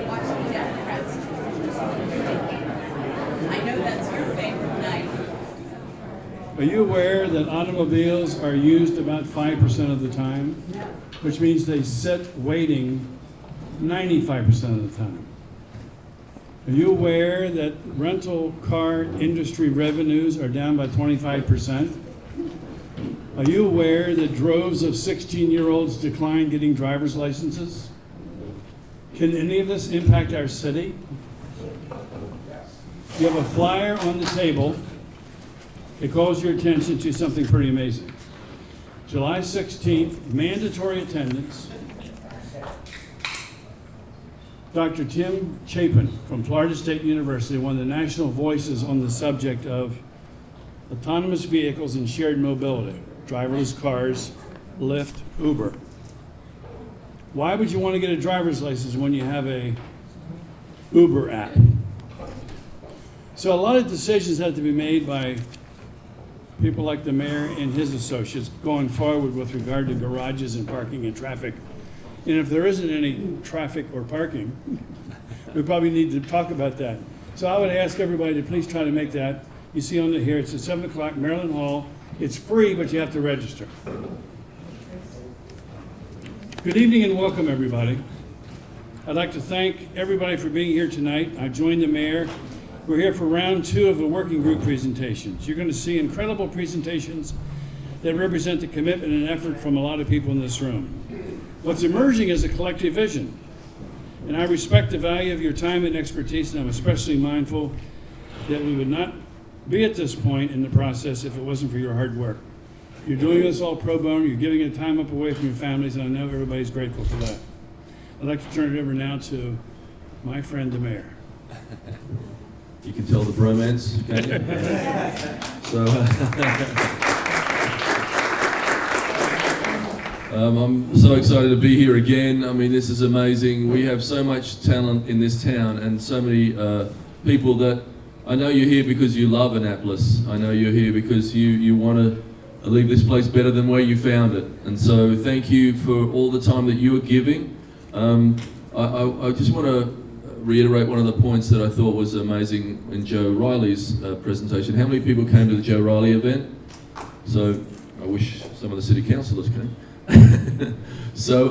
watch the Democrats. I know that's your favorite night. Are you aware that automobiles are used about 5% of the time? Which means they sit waiting 95% of the time. Are you aware that rental car industry revenues are down by 25%? Are you aware that droves of 16-year-olds decline getting driver's licenses? Can any of this impact our city? You have a flyer on the table. It calls your attention to something pretty amazing. July 16th, mandatory attendance. Dr. Tim Chapin from Florida State University, one of the national voices on the subject of autonomous vehicles and shared mobility, driverless cars, Lyft, Uber. Why would you want to get a driver's license when you have a Uber app? So a lot of decisions have to be made by people like the mayor and his associates going forward with regard to garages and parking and traffic. And if there isn't any traffic or parking, we probably need to talk about that. So I would ask everybody to please try to make that. You see on the here, it's at 7 o'clock, Maryland Hall. It's free, but you have to register. Good evening and welcome, everybody. I'd like to thank everybody for being here tonight. I joined the mayor. We're here for round 2 of the working group presentations. You're going to see incredible presentations that represent the commitment and effort from a lot of people in this room. What's emerging is a collective vision, and I respect the value of your time and expertise, and I'm especially mindful that we would not be at this point in the process if it wasn't for your hard work. You're doing this all pro bono, you're giving your time up away from your families, and I know everybody's grateful for that. I'd like to turn it over now to my friend, the mayor. You can tell the bromance, can't you? I'm so excited to be here again. I mean, this is amazing. We have so much talent in this town and so many people that I know you're here because you love Annapolis. I know you're here because you want to leave this place better than where you found it. And so thank you for all the time that you are giving. I just want to reiterate one of the points that I thought was amazing in Joe Riley's presentation. How many people came to the Joe Riley event? So I wish some of the city councillors came. So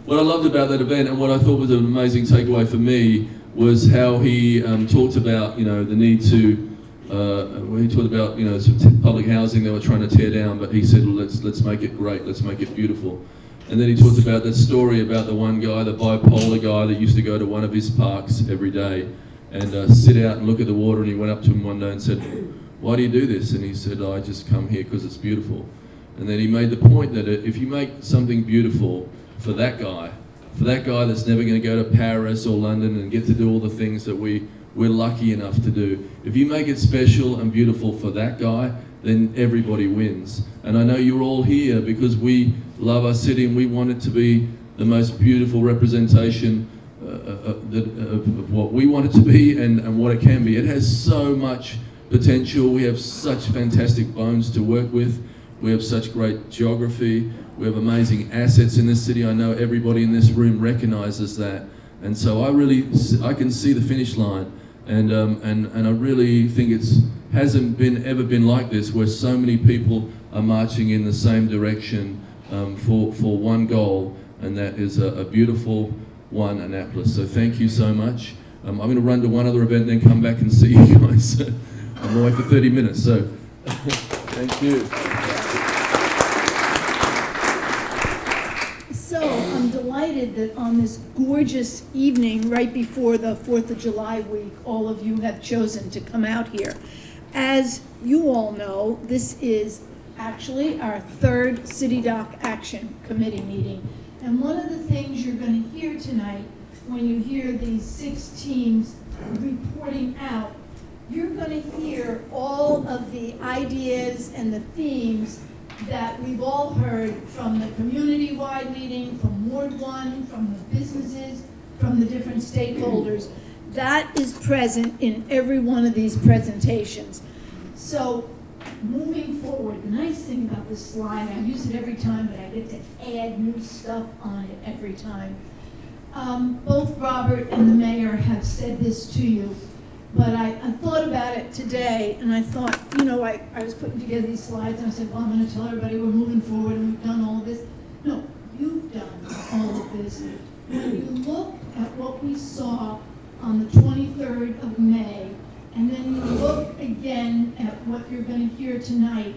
what I loved about that event and what I thought was an amazing takeaway for me was how he talked about, the need to, when he talked about, some public housing they were trying to tear down, but he said, let's make it great, let's make it beautiful. And then he talked about that story about the one guy, the bipolar guy that used to go to one of his parks every day and sit out and look at the water, and he went up to him one day and said, "Why do you do this?" And he said, "I just come here because it's beautiful." And then he made the point that if you make something beautiful for that guy that's never going to go to Paris or London and get to do all the things that we're lucky enough to do, if you make it special and beautiful for that guy, then everybody wins. And I know you're all here because we love our city and we want it to be the most beautiful representation of what we want it to be and what it can be. It has so much potential. We have such fantastic bones to work with. We have such great geography. We have amazing assets in this city. I know everybody in this room recognizes that. And so I can see the finish line. And I really think it's hasn't ever been like this, where so many people are marching in the same direction for one goal, and that is a beautiful one, Annapolis. So thank you so much. I'm going to run to one other event and then come back and see you guys. I'm away for 30 minutes, so thank you. So I'm delighted that on this gorgeous evening, right before the 4th of July week, all of you have chosen to come out here. As you all know, this is actually our 3rd City Dock Action Committee meeting. And one of the things you're going to hear tonight, when you hear these 6 teams reporting out, you're going to hear all of the ideas and the themes that we've all heard from the community-wide meeting, from Ward 1, from the businesses, from the different stakeholders. That is present in every one of these presentations. So moving forward, the nice thing about this slide, I use it every time, but I get to add new stuff on it every time. Both Robert and the mayor have said this to you, but I thought about it today, and I thought, I was putting together these slides, and I said, well, I'm gonna tell everybody we're moving forward, and we've done all of this. No, you've done all of this. When you look at what we saw on the 23rd of May, and then you look again at what you're gonna hear tonight,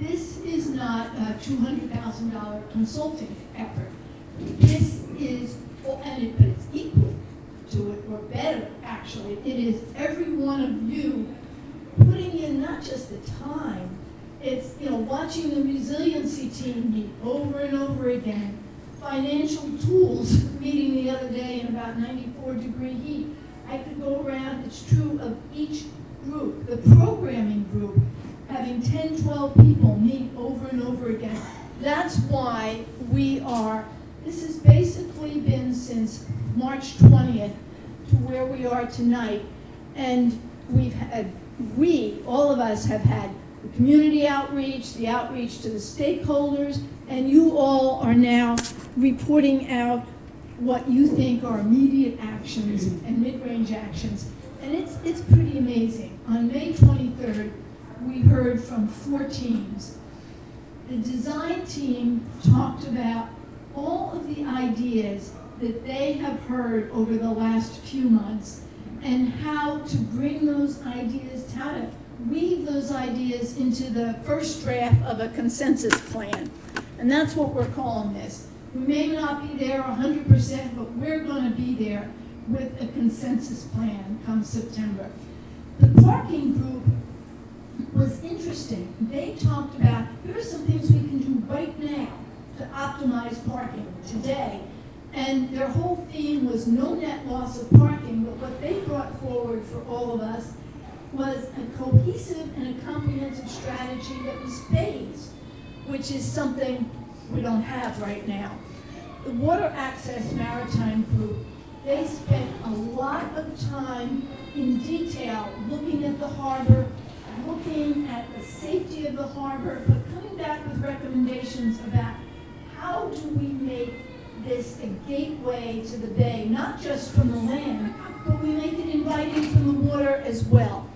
this is not a $200,000 consulting effort. This is, but it's equal to it, or better, actually. It is every one of you putting in not just the time, it's, watching the resiliency team meet over and over again, financial tools meeting the other day in about 94-degree heat. I could go around, it's true of each group. The programming group, having 10, 12 people meet over and over again. That's why this has basically been since March 20th to where we are tonight. And all of us have had the community outreach, the outreach to the stakeholders, and you all are now reporting out what you think are immediate actions and mid-range actions. And it's pretty amazing. On May 23rd, we heard from 4 teams. The design team talked about all of the ideas that they have heard over the last few months and how to bring those ideas, how to weave those ideas into the first draft of a consensus plan. And that's what we're calling this. We may not be there 100%, but we're going to be there with a consensus plan come September. The parking group was interesting. They talked about, here are some things we can do right now to optimize parking today. And their whole theme was no net loss of parking, but what they brought forward for all of us was a cohesive and a comprehensive strategy that was phased, which is something we don't have right now. The Water Access Maritime Group, they spent a lot of time in detail looking at the harbor, looking at the safety of the harbor, but coming back with recommendations about how do we make this a gateway to the bay, not just from the land, but we make it inviting from the water as well.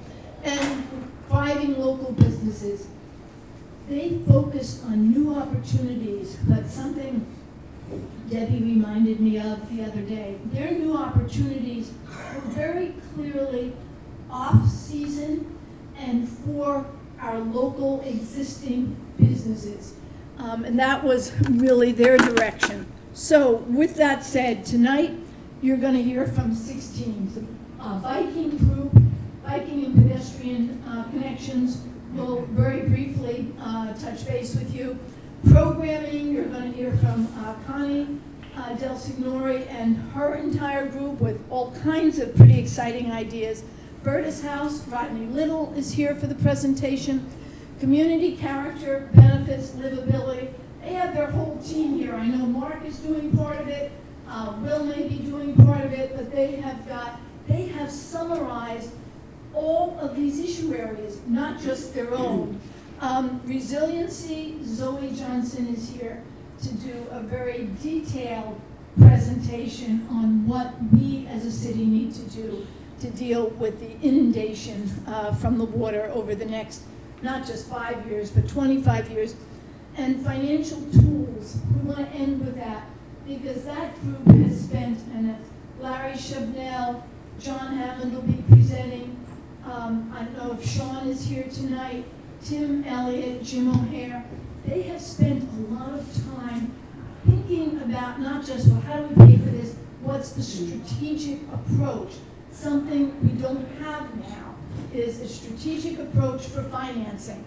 And thriving local businesses. They focused on new opportunities, but something Debbie reminded me of the other day. Their new opportunities were very clearly off-season and for our local existing businesses. And that was really their direction. So with that said, tonight you're going to hear from 6 teams. Viking group, Viking and Pedestrian Connections will very briefly touch base with you. Programming, you're going to hear from Connie Del Signore and her entire group with all kinds of pretty exciting ideas. Berta's House, Rodney Little is here for the presentation. Community character, benefits, livability. They have their whole team here. I know Mark is doing part of it. Will may be doing part of it, but they have summarized all of these issue areas, not just their own. Resiliency, Zoe Johnson is here to do a very detailed presentation on what we as a city need to do to deal with the inundation from the water over the next, not just 5 years, but 25 years. And financial tools, we want to end with that because that group has spent, and Larry Shabnell, John Hammond will be presenting. I don't know if Sean is here tonight, Tim Elliott, Jim O'Hare. They have spent a lot of time thinking about not just, well, how do we pay for this, what's the strategic approach? Something we don't have now is a strategic approach for financing.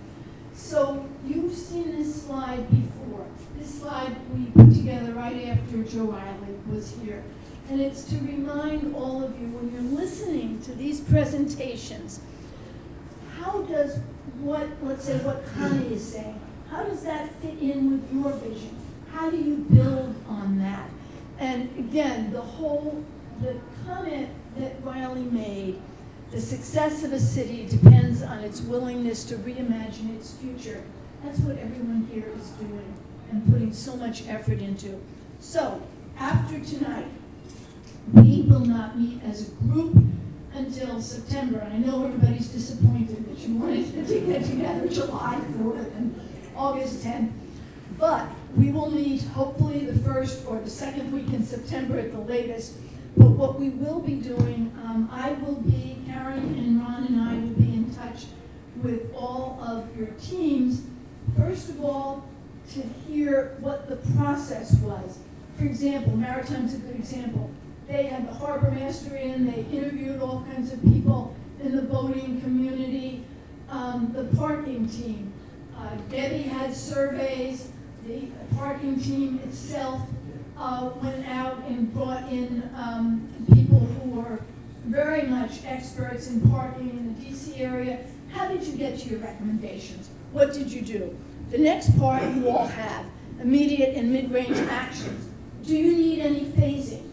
So you've seen this slide before. This slide we put together right after Joe Riley was here. And it's to remind all of you, when you're listening to these presentations, how does let's say what Connie is saying, how does that fit in with your vision? How do you build on that? And again, the comment that Riley made, the success of a city depends on its willingness to reimagine its future. That's what everyone here is doing and putting so much effort into. So, after tonight, we will not meet as a group until September. I know everybody's disappointed that you wanted to get together July 4th and August 10th, but we will meet hopefully the first or the second week in September at the latest. But what we will be doing, Karen and Ron and I will be in touch with all of your teams. First of all, to hear what the process was. For example, Maritime's a good example. They had the harbor master in, they interviewed all kinds of people in the boating community, the parking team. Debbie had surveys, the parking team itself went out and brought in people who were very much experts in parking in the DC area. How did you get to your recommendations? What did you do? The next part you all have, immediate and mid-range actions. Do you need any phasing?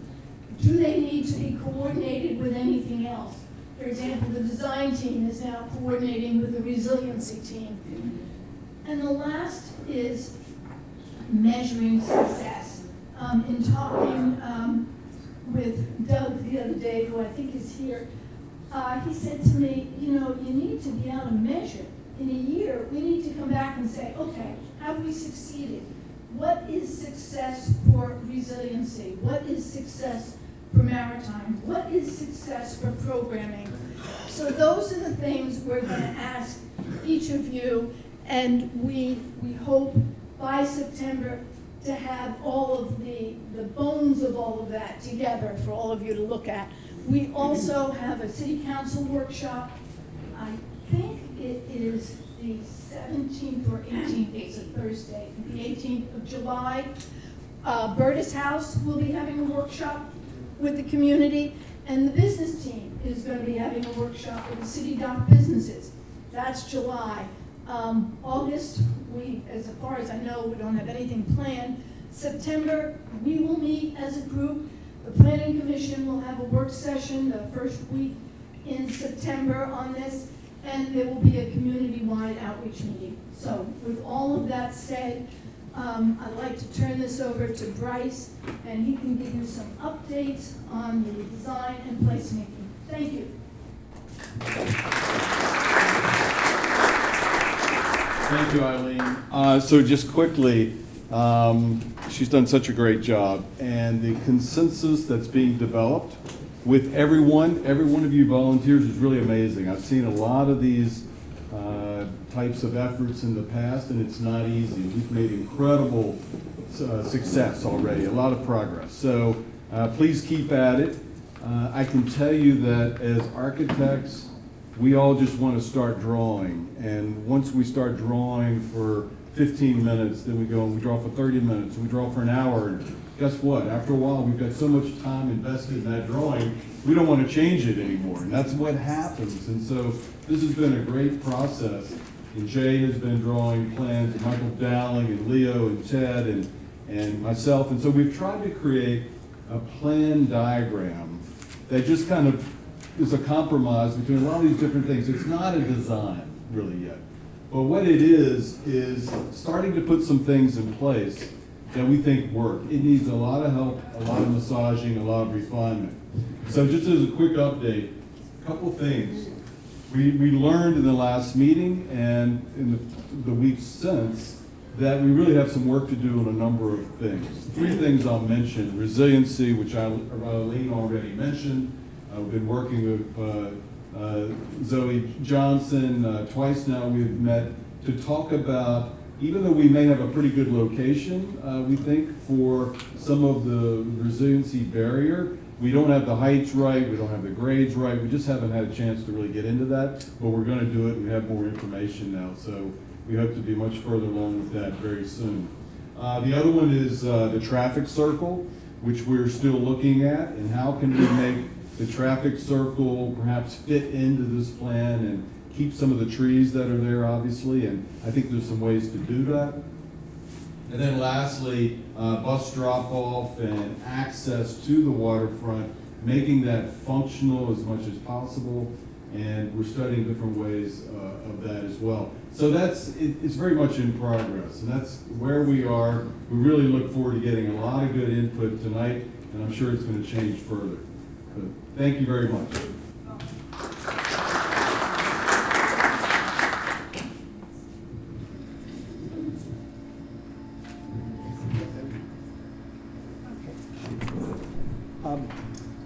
Do they need to be coordinated with anything else? For example, the design team is now coordinating with the resiliency team. And the last is measuring success. In talking with Doug the other day, who I think is here, he said to me, you need to be able to measure. In a year, we need to come back and say, okay, have we succeeded? What is success for resiliency? What is success for maritime? What is success for programming? So those are the things we're going to ask each of you, and we hope by September to have all of the bones of all of that together for all of you to look at. We also have a city council workshop. I think it is the 17th or 18th, it's a Thursday, the 18th of July. Bertus House will be having a workshop with the community, and the business team is going to be having a workshop with the city dock businesses. That's July. August, as far as I know, we don't have anything planned. September, we will meet as a group. The Planning Commission will have a work session the first week in September on this, and there will be a community-wide outreach meeting. So with all of that said, I'd like to turn this over to Bryce, and he can give you some updates on the design and placemaking. Thank you. Thank you, Eileen. So just quickly, she's done such a great job, and the consensus that's being developed with every one of you volunteers is really amazing. I've seen a lot of these types of efforts in the past, and it's not easy. We've made incredible success already, a lot of progress. So please keep at it. I can tell you that as architects, we all just want to start drawing, and once we start drawing for 15 minutes, then we go and we draw for 30 minutes, and we draw for an hour, and guess what? After a while, we've got so much time invested in that drawing, we don't want to change it anymore, and that's what happens. And so this has been a great process, and Jay has been drawing plans, and Michael Dowling, and Leo, and Ted, and myself, and so we've tried to create a plan diagram that just kind of is a compromise between a lot of these different things. It's not a design, really, yet. But what it is starting to put some things in place that we think work. It needs a lot of help, a lot of massaging, a lot of refinement. So just as a quick update, a couple things. We learned in the last meeting and in the weeks since that we really have some work to do on a number of things. 3 things I'll mention. Resiliency, which Eileen already mentioned. We've been working with Zoe Johnson. Twice now we've met to talk about, even though we may have a pretty good location, we think, for some of the resiliency barrier, we don't have the heights right, we don't have the grades right, we just haven't had a chance to really get into that, but we're going to do it, and we have more information now, so we hope to be much further along with that very soon. The other one is the traffic circle, which we're still looking at, and how can we make the traffic circle perhaps fit into this plan and keep some of the trees that are there, obviously, and I think there's some ways to do that. And then lastly, bus drop-off and access to the waterfront, making that functional as much as possible, and we're studying different ways of that as well. So it's very much in progress, and that's where we are. We really look forward to getting a lot of good input tonight, and I'm sure it's going to change further. But thank you very much.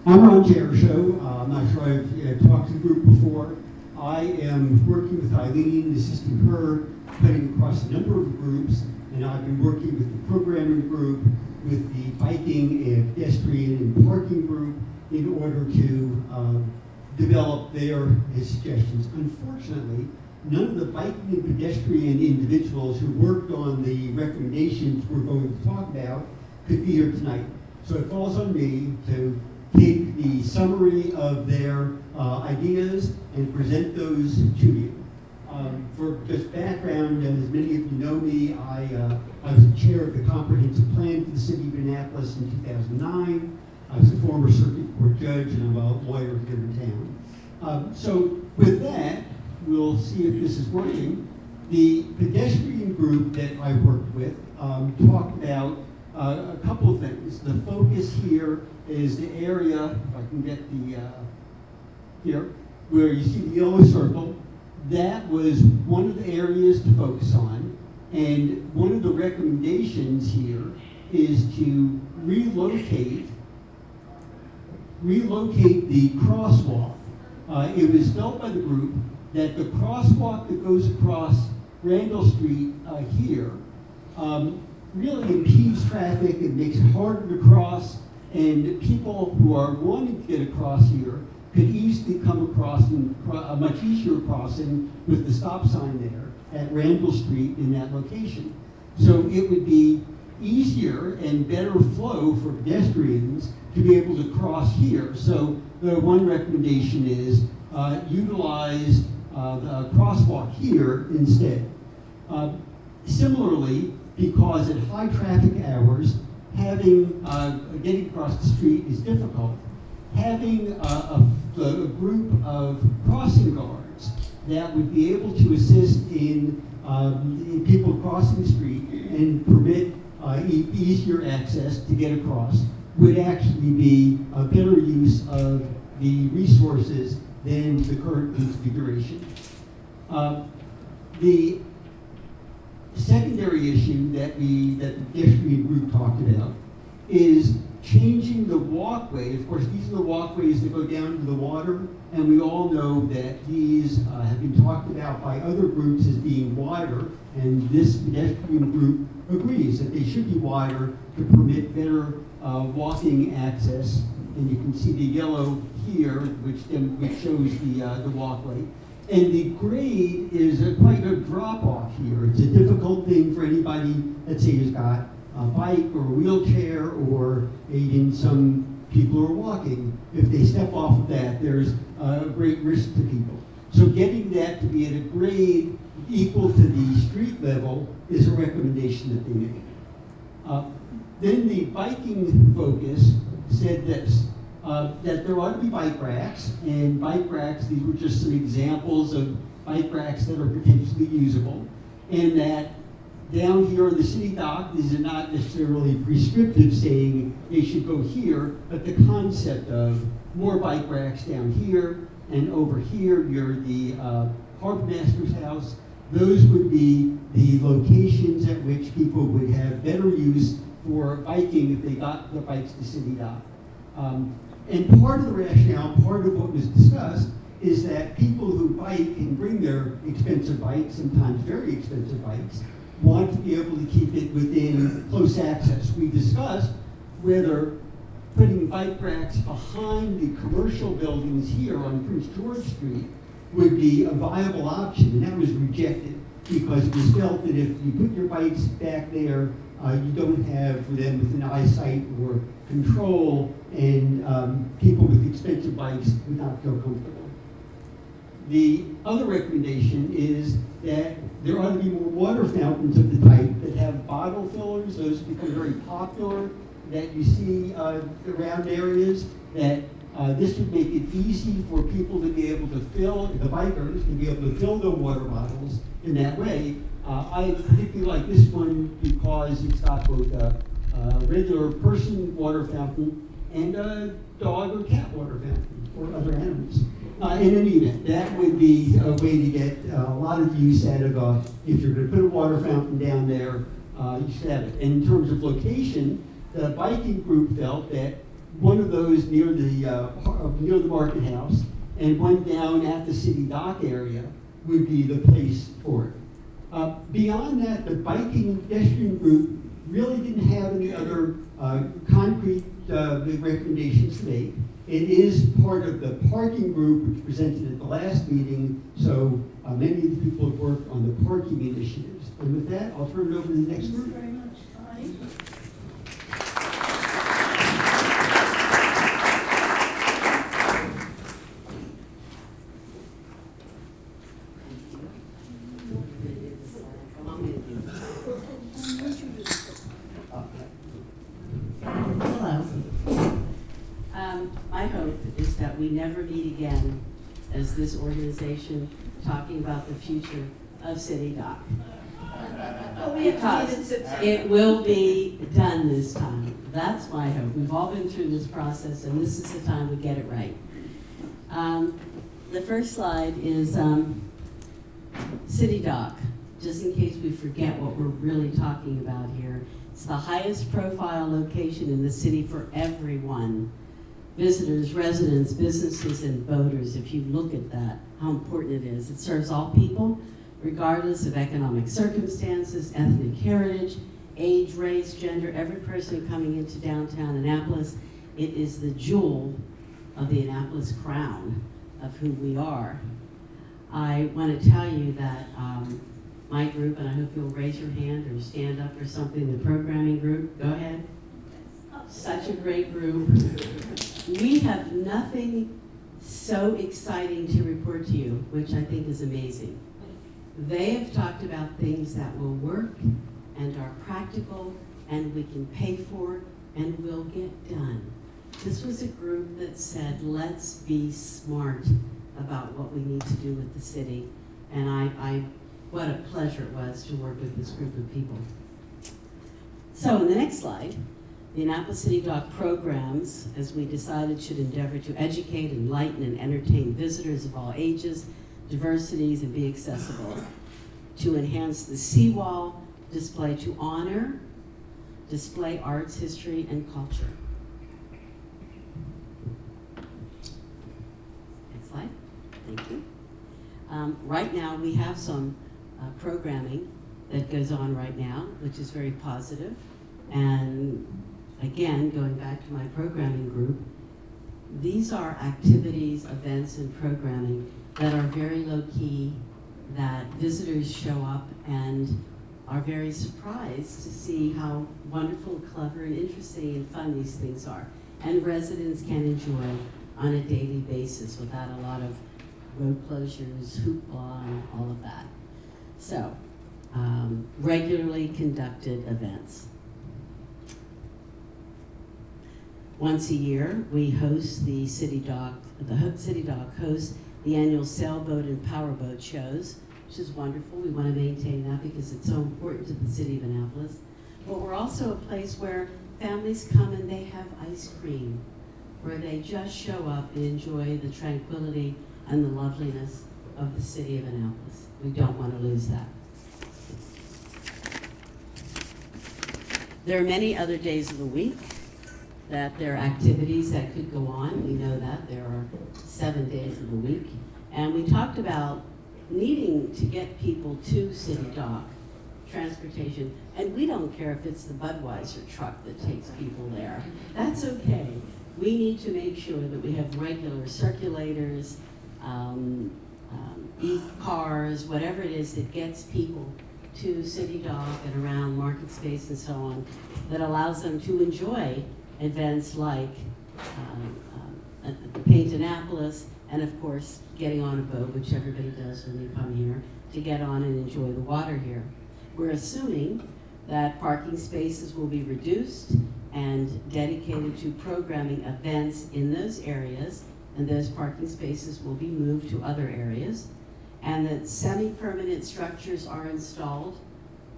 I'm Ron Jericho. I'm not sure I've talked to the group before. I am working with Eileen, assisting her, cutting across a number of groups, and I've been working with the programming group, with the biking and pedestrian and parking group in order to develop their suggestions. Unfortunately, none of the biking and pedestrian individuals who worked on the recommendations we're going to talk about could be here tonight. So it falls on me to take the summary of their ideas and present those to you. For just background, and as many of you know me, I was the chair of the comprehensive plan for the city of Annapolis in 2009. I was a former circuit court judge, and I'm a lawyer here in town. So with that, we'll see if this is working. The pedestrian group that I worked with talked about a couple of things. The focus here is the area, if I can get the, here, where you see the yellow circle. That was one of the areas to focus on. And one of the recommendations here is to relocate the crosswalk. It was felt by the group that the crosswalk that goes across Randall Street here really impedes traffic and makes it harder to cross, and people who are wanting to get across here could easily come across a much easier crossing with the stop sign there at Randall Street in that location. So it would be easier and better flow for pedestrians to be able to cross here. So the one recommendation is utilize the crosswalk here instead. Similarly, because at high traffic hours, getting across the street is difficult. Having a group of crossing guards that would be able to assist in people crossing the street and permit easier access to get across would actually be a better use of the resources than the current configuration. The secondary issue that the pedestrian group talked about is changing the walkway. Of course, these are the walkways that go down to the water, and we all know that these have been talked about by other groups as being wider, and this pedestrian group agrees that they should be wider to permit better walking access. And you can see the yellow here, which shows the walkway. And the grade is quite a drop-off here. It's a difficult thing for anybody, let's say, who's got a bike or a wheelchair, or even some people who are walking. If they step off of that, there's a great risk to people. So getting that to be at a grade equal to the street level is a recommendation that they make. Then the biking focus said this, that there ought to be bike racks, and bike racks, these were just some examples of bike racks that are potentially usable, and that down here on the city dock, these are not necessarily prescriptive saying they should go here, but the concept of more bike racks down here and over here near the harbor master's house. Those would be the locations at which people would have better use for biking if they got the bikes to city dock. And part of the rationale, part of what was discussed, is that people who bike and bring their expensive bikes, sometimes very expensive bikes, want to be able to keep it within close access. We discussed whether putting bike racks behind the commercial buildings here on Prince George Street would be a viable option, and that was rejected because it was felt that if you put your bikes back there, you don't have for them within eyesight or control, and people with expensive bikes would not feel comfortable. The other recommendation is that there ought to be more water fountains of the type that have bottle fillers. Those become very popular, that you see around areas that This would make it easy for people to be able to fill, the bikers, to be able to fill their water bottles in that way. I particularly like this one because it's got both a regular person water fountain and a dog or cat water fountain or other animals. In any event, that would be a way to get a lot of use out of, if you're going to put a water fountain down there, you should have it. And in terms of location, the biking group felt that one of those near the market house and one down at the city dock area would be the place for it. Beyond that, the biking and pedestrian group really didn't have any other concrete recommendations to make. It is part of the parking group which presented at the last meeting, so many of the people have worked on the parking initiatives. And with that, I'll turn it over to the next group. Thank you very much, Connie. Hello. My hope is that we never meet again as this organization talking about the future of City Dock. Well, we have to meet in Because September. it will be done this time. That's my hope. We've all been through this process, and this is the time we get it right. The first slide is City Dock, just in case we forget what we're really talking about here. It's the highest profile location in the city for everyone. Visitors, residents, businesses, and voters. If you look at that, how important it is. It serves all people, regardless of economic circumstances, ethnic heritage, age, race, gender, every person coming into downtown Annapolis. It is the jewel of the Annapolis crown of who we are. I want to tell you that my group, and I hope you'll raise your hand or stand up or something, the programming group, go ahead. Such a great group. We have nothing so exciting to report to you, which I think is amazing. They have talked about things that will work and are practical and we can pay for and will get done. This was a group that said, let's be smart about what we need to do with the city. And what a pleasure it was to work with this group of people. So in the next slide, the Annapolis City Dock programs, as we decided, should endeavor to educate, enlighten, and entertain visitors of all ages, diversities, and be accessible. To enhance the seawall display, to honor, display arts, history, and culture. Next slide. Thank you. Right now, we have some programming that goes on right now, which is very positive. And again, going back to my programming group, these are activities, events, and programming that are very low-key, that visitors show up and are very surprised to see how wonderful, clever, and interesting and fun these things are. And residents can enjoy on a daily basis without a lot of road closures, hoopla, and all of that. So, regularly conducted events. Once a year, we host the City Dock hosts the annual sailboat and powerboat shows, which is wonderful. We want to maintain that because it's so important to the city of Annapolis. But we're also a place where families come and they have ice cream, where they just show up and enjoy the tranquility and the loveliness of the city of Annapolis. We don't want to lose that. There are many other days of the week that there are activities that could go on. We know that there are 7 days of the week. And we talked about needing to get people to City Dock, transportation. And we don't care if it's the Budweiser truck that takes people there. That's okay. We need to make sure that we have regular circulators, e-cars, whatever it is that gets people to City Dock and around Market Space and so on, that allows them to enjoy events like Paint Annapolis, and of course, getting on a boat, which everybody does when they come here, to get on and enjoy the water here. We're assuming that parking spaces will be reduced and dedicated to programming events in those areas, and those parking spaces will be moved to other areas, and that semi-permanent structures are installed.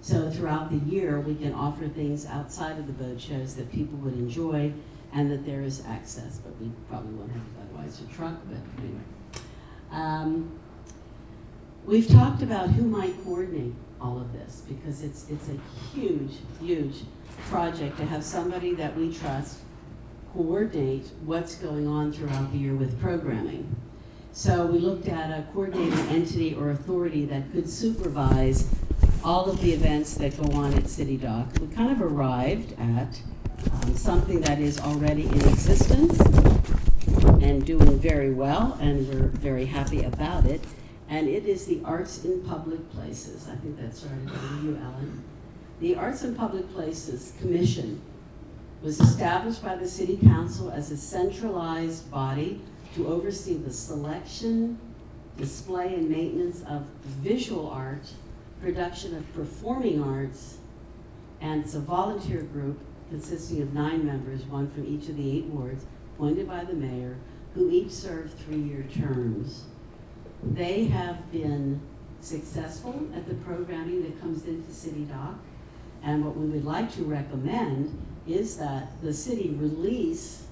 So throughout the year, we can offer things outside of the boat shows that people would enjoy, and that there is access, but we probably won't have otherwise a truck, but anyway. We've talked about who might coordinate all of this, because it's a huge, huge project to have somebody that we trust coordinate what's going on throughout the year with programming. So we looked at a coordinating entity or authority that could supervise all of the events that go on at City Dock. We kind of arrived at something that is already in existence and doing very well, and we're very happy about it. And it is the Arts in Public Places. I think that started with you, Ellen. The Arts in Public Places Commission was established by the City Council as a centralized body to oversee the selection, display, and maintenance of visual art, production of performing arts, and it's a volunteer group consisting of 9 members, one from each of the 8 wards, appointed by the mayor, who each serve 3-year terms. They have been successful at the programming that comes into City Dock, and what we would like to recommend is that the city release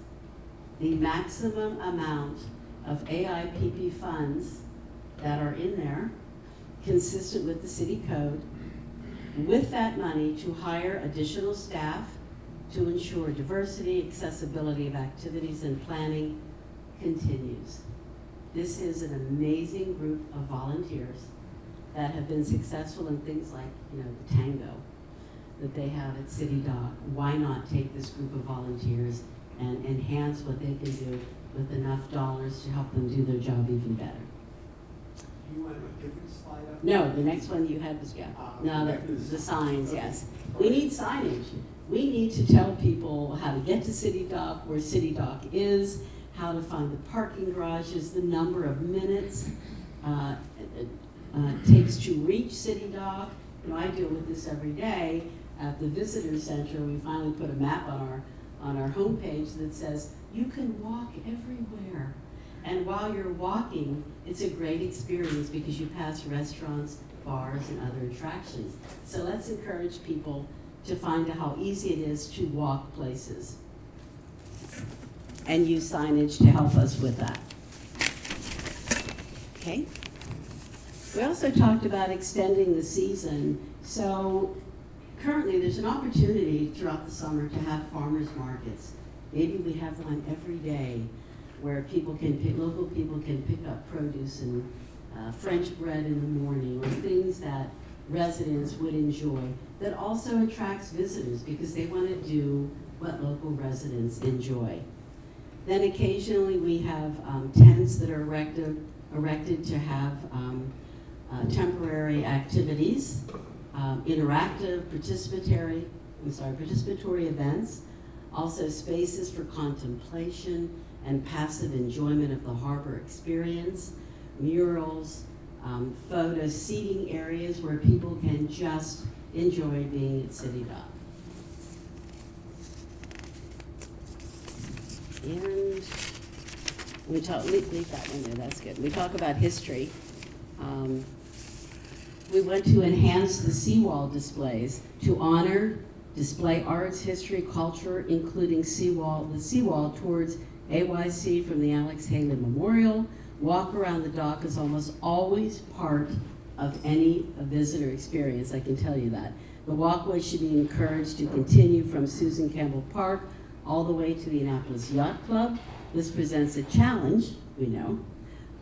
the maximum amount of AIPP funds that are in there, consistent with the city code, with that money to hire additional staff to ensure diversity, accessibility of activities, and planning continues. This is an amazing group of volunteers that have been successful in things like, the tango that they have at City Dock. Why not take this group of volunteers and enhance what they can do with enough dollars to help them do their job even better? You want a different slide up? No, the next one you had was, no, the signs, yes. We need signage. We need to tell people how to get to City Dock, where City Dock is, how to find the parking garages, the number of minutes it takes to reach City Dock. I deal with this every day at the visitor center. We finally put a map on our homepage that says you can walk everywhere. And while you're walking, it's a great experience because you pass restaurants, bars, and other attractions. So let's encourage people to find out how easy it is to walk places and use signage to help us with that. Okay? We also talked about extending the season. So currently there's an opportunity throughout the summer to have farmers markets. Maybe we have one every day where local people can pick up produce and French bread in the morning, or things that residents would enjoy, that also attracts visitors because they want to do what local residents enjoy. Then occasionally we have tents that are erected to have temporary activities, interactive, participatory events, also spaces for contemplation and passive enjoyment of the harbor experience, murals, photo seating areas where people can just enjoy being at City Dock. And leave that one there, that's good. We talk about history. We want to enhance the seawall displays to honor, display arts, history, culture, including the seawall towards AYC from the Alex Haley Memorial. Walk around the dock is almost always part of any visitor experience, I can tell you that. The walkway should be encouraged to continue from Susan Campbell Park all the way to the Annapolis Yacht Club. This presents a challenge, we know,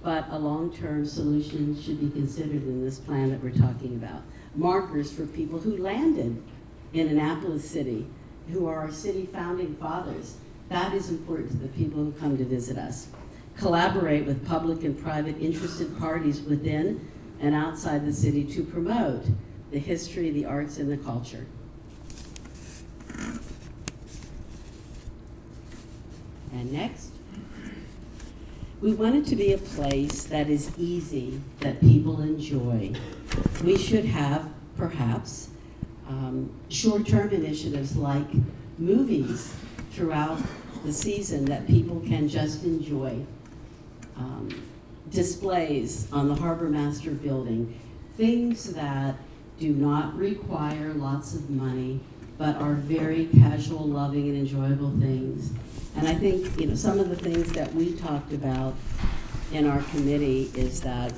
but a long-term solution should be considered in this plan that we're talking about. Markers for people who landed in Annapolis City, who are our city founding fathers. That is important to the people who come to visit us. Collaborate with public and private interested parties within and outside the city to promote the history, the arts, and the culture. And next, we want it to be a place that is easy, that people enjoy. We should have, perhaps, short-term initiatives like movies throughout the season that people can just enjoy. Displays on the Harbor Master building, things that do not require lots of money, but are very casual, loving, and enjoyable things. And I think, you know, some of the things that we talked about in our committee is that,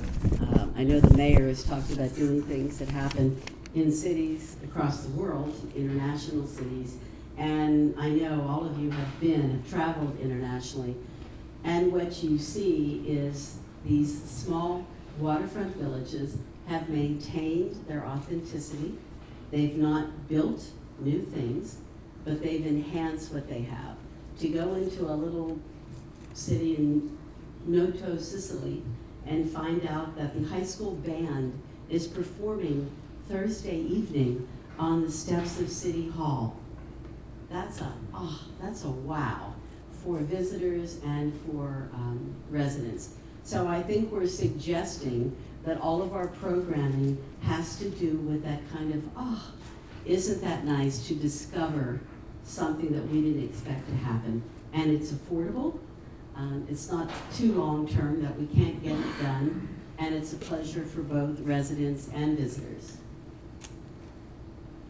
I know the mayor has talked about doing things that happen in cities across the world, international cities, and I know all of you have traveled internationally, and what you see is these small waterfront villages have maintained their authenticity. They've not built new things, but they've enhanced what they have. To go into a little city in Noto, Sicily, and find out that the high school band is performing Thursday evening on the steps of City Hall. That's a wow for visitors and for residents. So I think we're suggesting that all of our programming has to do with that kind of, isn't that nice to discover something that we didn't expect to happen. And it's affordable. It's not too long-term that we can't get it done. And it's a pleasure for both residents and visitors.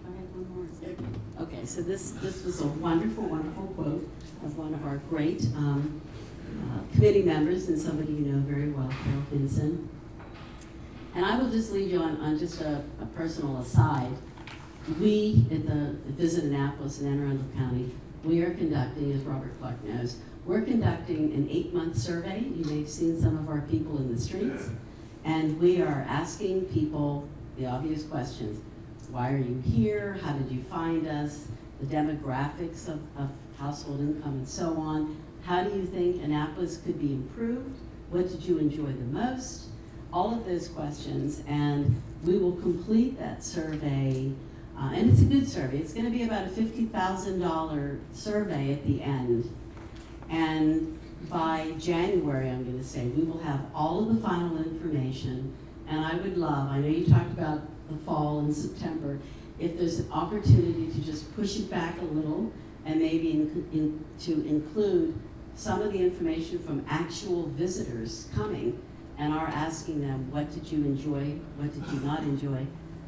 I have one more. Okay, so this was a wonderful, wonderful quote of one of our great committee members and somebody you know very well, Carol Vinson. And I will just leave you on just a personal aside. We at the Visit Annapolis in Anne Arundel County, we are conducting, as Robert Clark knows, we're conducting an 8-month survey. You may have seen some of our people in the streets. And we are asking people the obvious questions. Why are you here? How did you find us? The demographics of household income and so on. How do you think Annapolis could be improved? What did you enjoy the most? All of those questions, and we will complete that survey, and it's a good survey. It's going to be about a $50,000 survey at the end. And by January, I'm going to say, we will have all of the final information, and I would love, I know you talked about the fall and September, if there's an opportunity to just push it back a little and maybe to include some of the information from actual visitors coming and are asking them, what did you enjoy, what did you not enjoy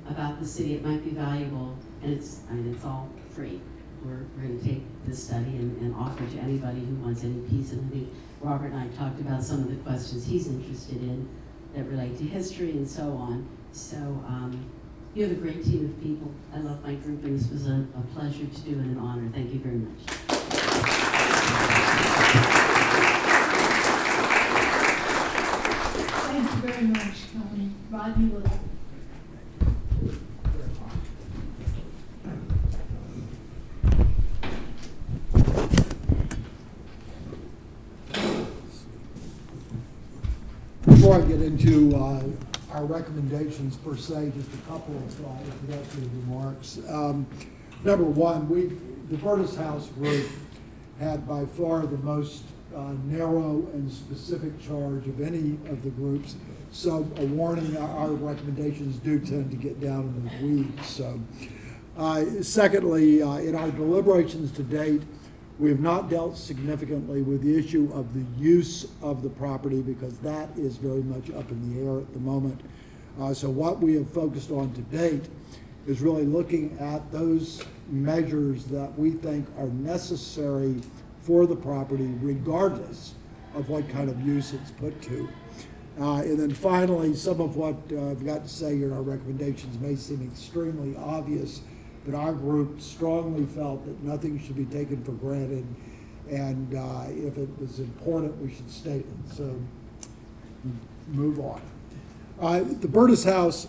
about the city? It might be valuable, and it's all free. We're going to take this study and offer it to anybody who wants any piece. And I think Robert and I talked about some of the questions he's interested in that relate to history and so on. So you have a great team of people. I love my group, and this was a pleasure to do and an honor. Thank you very much. Thank you very much, Connie. Rodney Little. Before I get into our recommendations per se, just a couple of introductory remarks. Number one, the Burtis House group had by far the most narrow and specific charge of any of the groups. So a warning, our recommendations do tend to get down in the weeds. So, secondly, in our deliberations to date, we have not dealt significantly with the issue of the use of the property because that is very much up in the air at the moment. So what we have focused on to date is really looking at those measures that we think are necessary for the property regardless of what kind of use it's put to. And then finally, some of what I've got to say in our recommendations may seem extremely obvious, but our group strongly felt that nothing should be taken for granted, and if it was important, we should state it. So, move on. The Burtis House,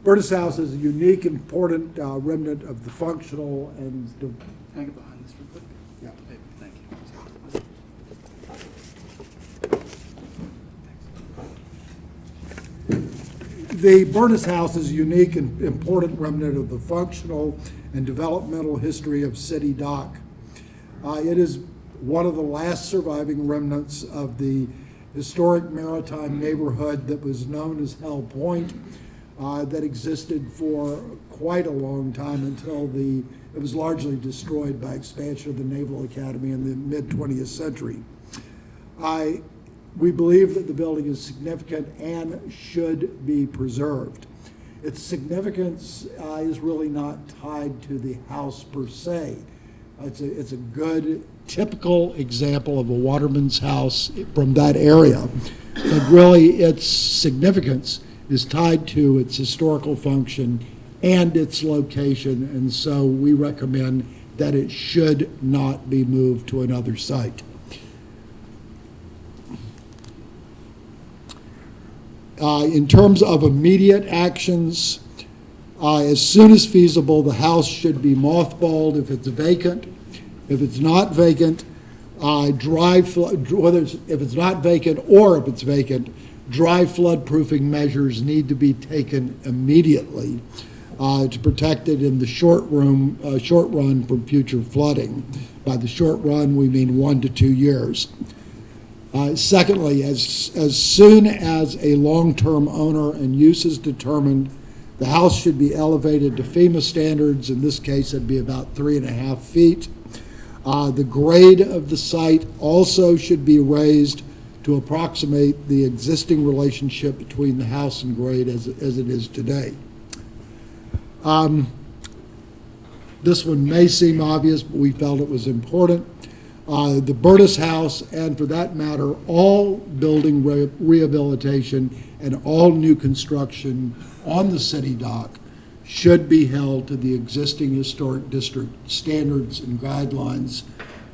Burtis House is a unique, important remnant of the functional and. Can I get behind this real quick? Yeah. Thank you. The Burtis House is a unique and important remnant of the functional and developmental history of City Dock. It is one of the last surviving remnants of the historic maritime neighborhood that was known as Hell Point. that existed for quite a long time until it was largely destroyed by expansion of the Naval Academy in the mid-20th century. We believe that the building is significant and should be preserved. Its significance is really not tied to the house per se. It's a good, typical example of a waterman's house from that area. But really, its significance is tied to its historical function and its location, and so we recommend that it should not be moved to another site. In terms of immediate actions, as soon as feasible, the house should be mothballed if it's vacant. If it's not vacant, if it's not vacant or if it's vacant, dry flood-proofing measures need to be taken immediately to protect it in the short run from future flooding. By the short run, we mean 1 to 2 years. Secondly, as soon as a long-term owner and use is determined, the house should be elevated to FEMA standards. In this case, it'd be about 3.5 feet. The grade of the site also should be raised to approximate the existing relationship between the house and grade as it is today. This one may seem obvious, but we felt it was important. The Burtis House, and for that matter, all building rehabilitation and all new construction on the city dock should be held to the existing historic district standards and guidelines,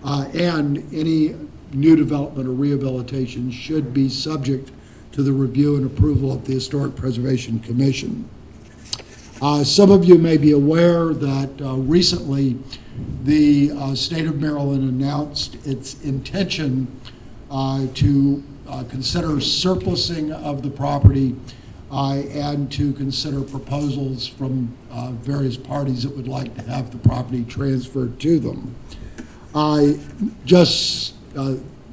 and any new development or rehabilitation should be subject to the review and approval of the Historic Preservation Commission. Some of you may be aware that recently the state of Maryland announced its intention to consider surplusing of the property and to consider proposals from various parties that would like to have the property transferred to them. I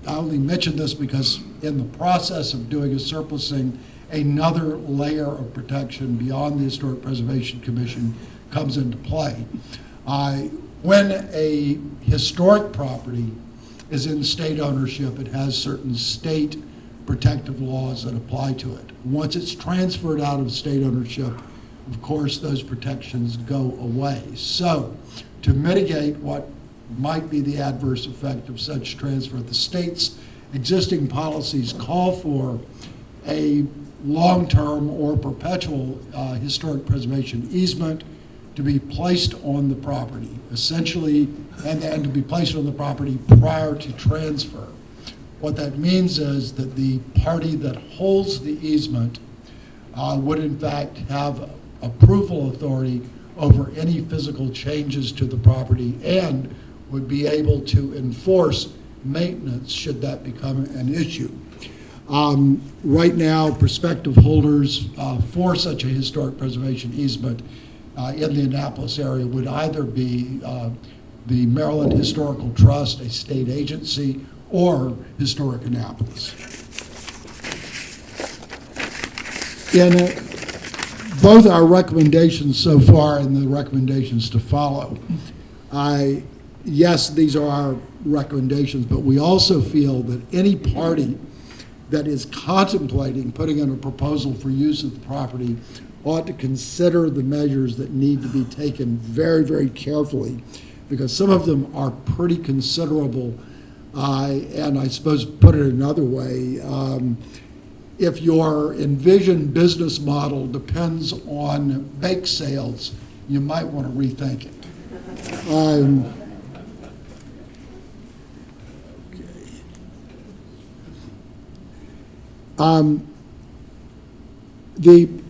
only mention this because in the process of doing a surplusing, another layer of protection beyond the Historic Preservation Commission comes into play. When a historic property is in state ownership, it has certain state protective laws that apply to it. Once it's transferred out of state ownership, of course, those protections go away. So, to mitigate what might be the adverse effect of such transfer, the state's existing policies call for a long-term or perpetual historic preservation easement to be placed on the property, essentially, and to be placed on the property prior to transfer. What that means is that the party that holds the easement would in fact have approval authority over any physical changes to the property and would be able to enforce maintenance should that become an issue. Right now, prospective holders for such a historic preservation easement in the Annapolis area would either be the Maryland Historical Trust, a state agency, or Historic Annapolis. In both our recommendations so far and the recommendations to follow, yes, these are our recommendations, but we also feel that any party that is contemplating putting in a proposal for use of the property ought to consider the measures that need to be taken very, very carefully, because some of them are pretty considerable. And I suppose, put it another way, if your envisioned business model depends on bake sales, you might want to rethink it.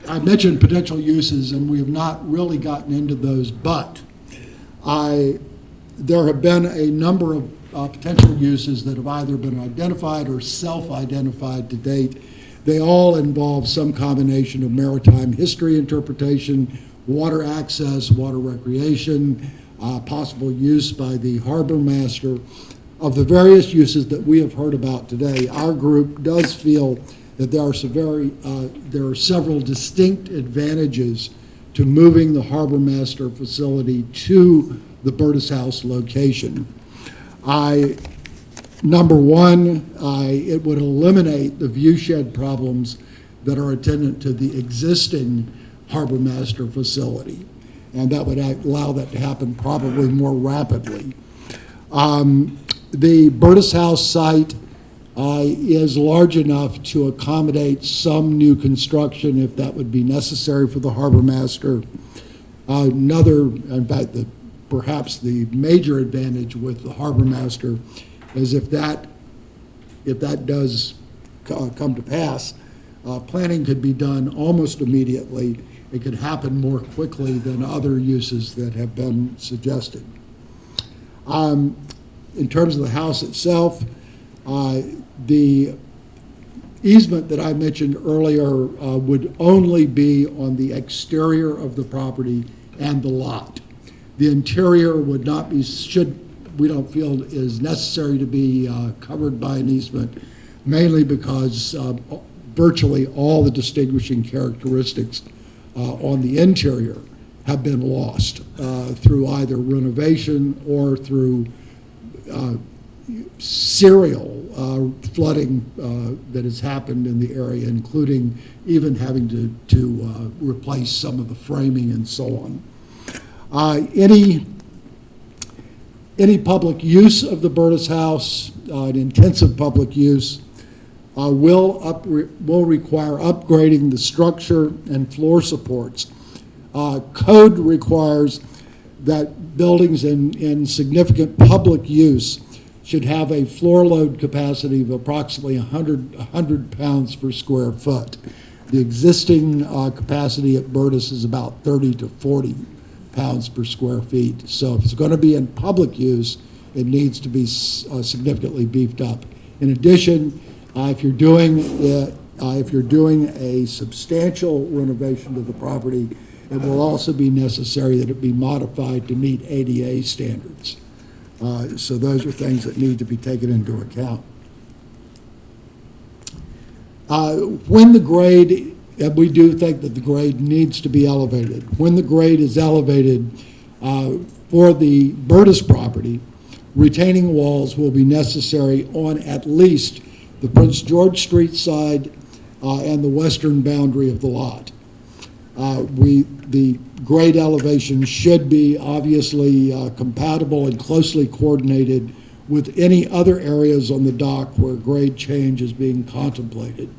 I mentioned potential uses, and we have not really gotten into those, but there have been a number of potential uses that have either been identified or self-identified to date. They all involve some combination of maritime history interpretation, water access, water recreation, possible use by the harbor master. Of the various uses that we have heard about today, our group does feel that there are several distinct advantages to moving the Harbor Master facility to the Burtis House location. Number one, it would eliminate the view shed problems that are attendant to the existing Harbor Master facility, and that would allow that to happen probably more rapidly. The Burtis House site is large enough to accommodate some new construction if that would be necessary for the Harbor Master. In fact, perhaps the major advantage with the Harbor Master is if that does come to pass, planning could be done almost immediately. It could happen more quickly than other uses that have been suggested. In terms of the house itself, the easement that I mentioned earlier would only be on the exterior of the property and the lot. The interior would not be, we don't feel is necessary to be covered by an easement, mainly because virtually all the distinguishing characteristics on the interior have been lost through either renovation or through serial flooding that has happened in the area, including even having to replace some of the framing and so on. Any public use of the Burtis House, an intensive public use, will require upgrading the structure and floor supports. Code requires that buildings in significant public use should have a floor load capacity of approximately 100 pounds per square foot. The existing capacity at Burtis is about 30 to 40 pounds per square feet. So if it's going to be in public use, it needs to be significantly beefed up. In addition, if you're doing a substantial renovation to the property, it will also be necessary that it be modified to meet ADA standards. So those are things that need to be taken into account. When the grade, and we do think that the grade needs to be elevated. When the grade is elevated for the Burtis property, retaining walls will be necessary on at least the Prince George Street side and the western boundary of the lot. The grade elevation should be obviously compatible and closely coordinated with any other areas on the dock where grade change is being contemplated.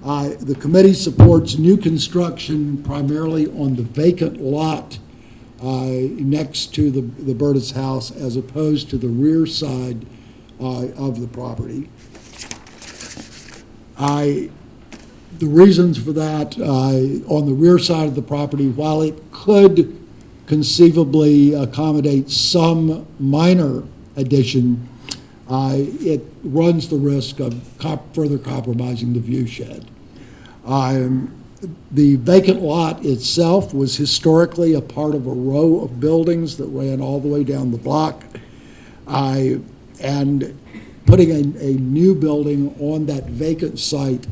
The committee supports new construction primarily on the vacant lot next to the Burtis House as opposed to the rear side of the property. The reasons for that, on the rear side of the property, while it could conceivably accommodate some minor addition, it runs the risk of further compromising the view shed. The vacant lot itself was historically a part of a row of buildings that ran all the way down the block, and putting a new building on that vacant site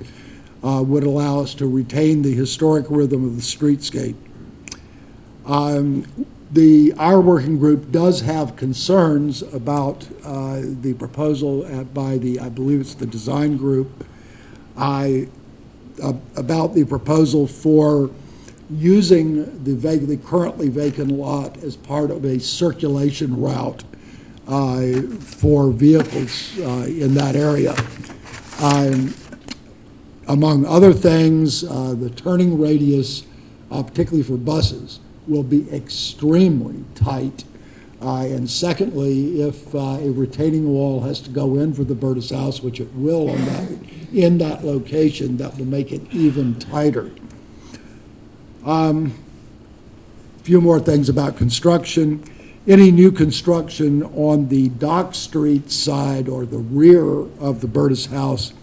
would allow us to retain the historic rhythm of the streetscape. Our working group does have concerns about the proposal by I believe it's the design group, about the proposal for using the currently vacant lot as part of a circulation route for vehicles in that area. Among other things, the turning radius, particularly for buses, will be extremely tight. And secondly, if a retaining wall has to go in for the Burtis House, which it will in that location, that will make it even tighter. A few more things about construction. Any new construction on the Dock Street side or the rear of the Burtis House,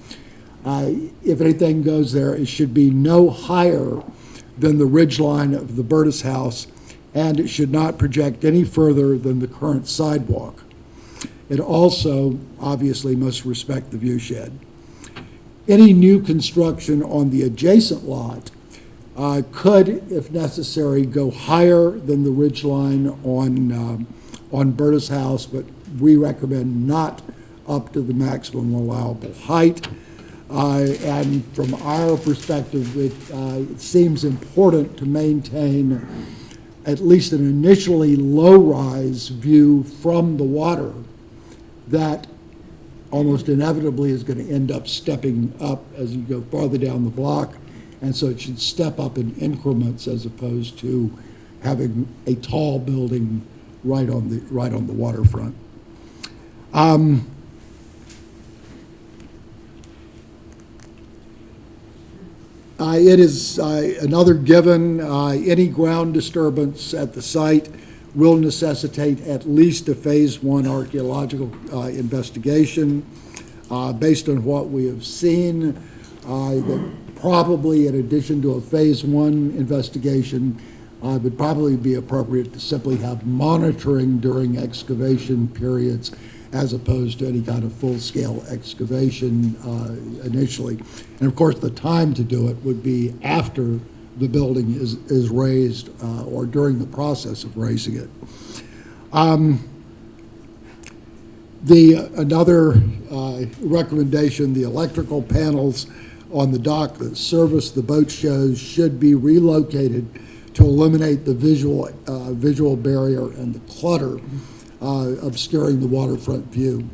if anything goes there, it should be no higher than the ridge line of the Burtis House, and it should not project any further than the current sidewalk. It also obviously must respect the view shed. any new construction on the adjacent lot could, if necessary, go higher than the ridge line on Berta's house, but we recommend not up to the maximum allowable height. And from our perspective, it seems important to maintain at least an initially low-rise view from the water that almost inevitably is going to end up stepping up as you go farther down the block. And so it should step up in increments as opposed to having a tall building right on the waterfront. It is another given, any ground disturbance at the site will necessitate at least a phase 1 archaeological investigation. Based on what we have seen, that probably in addition to a phase 1 investigation, would probably be appropriate to simply have monitoring during excavation periods as opposed to any kind of full-scale excavation initially. And of course, the time to do it would be after the building is raised or during the process of raising it. Another recommendation, the electrical panels on the dock that service the boat shows should be relocated to eliminate the visual barrier and the clutter obscuring the waterfront view.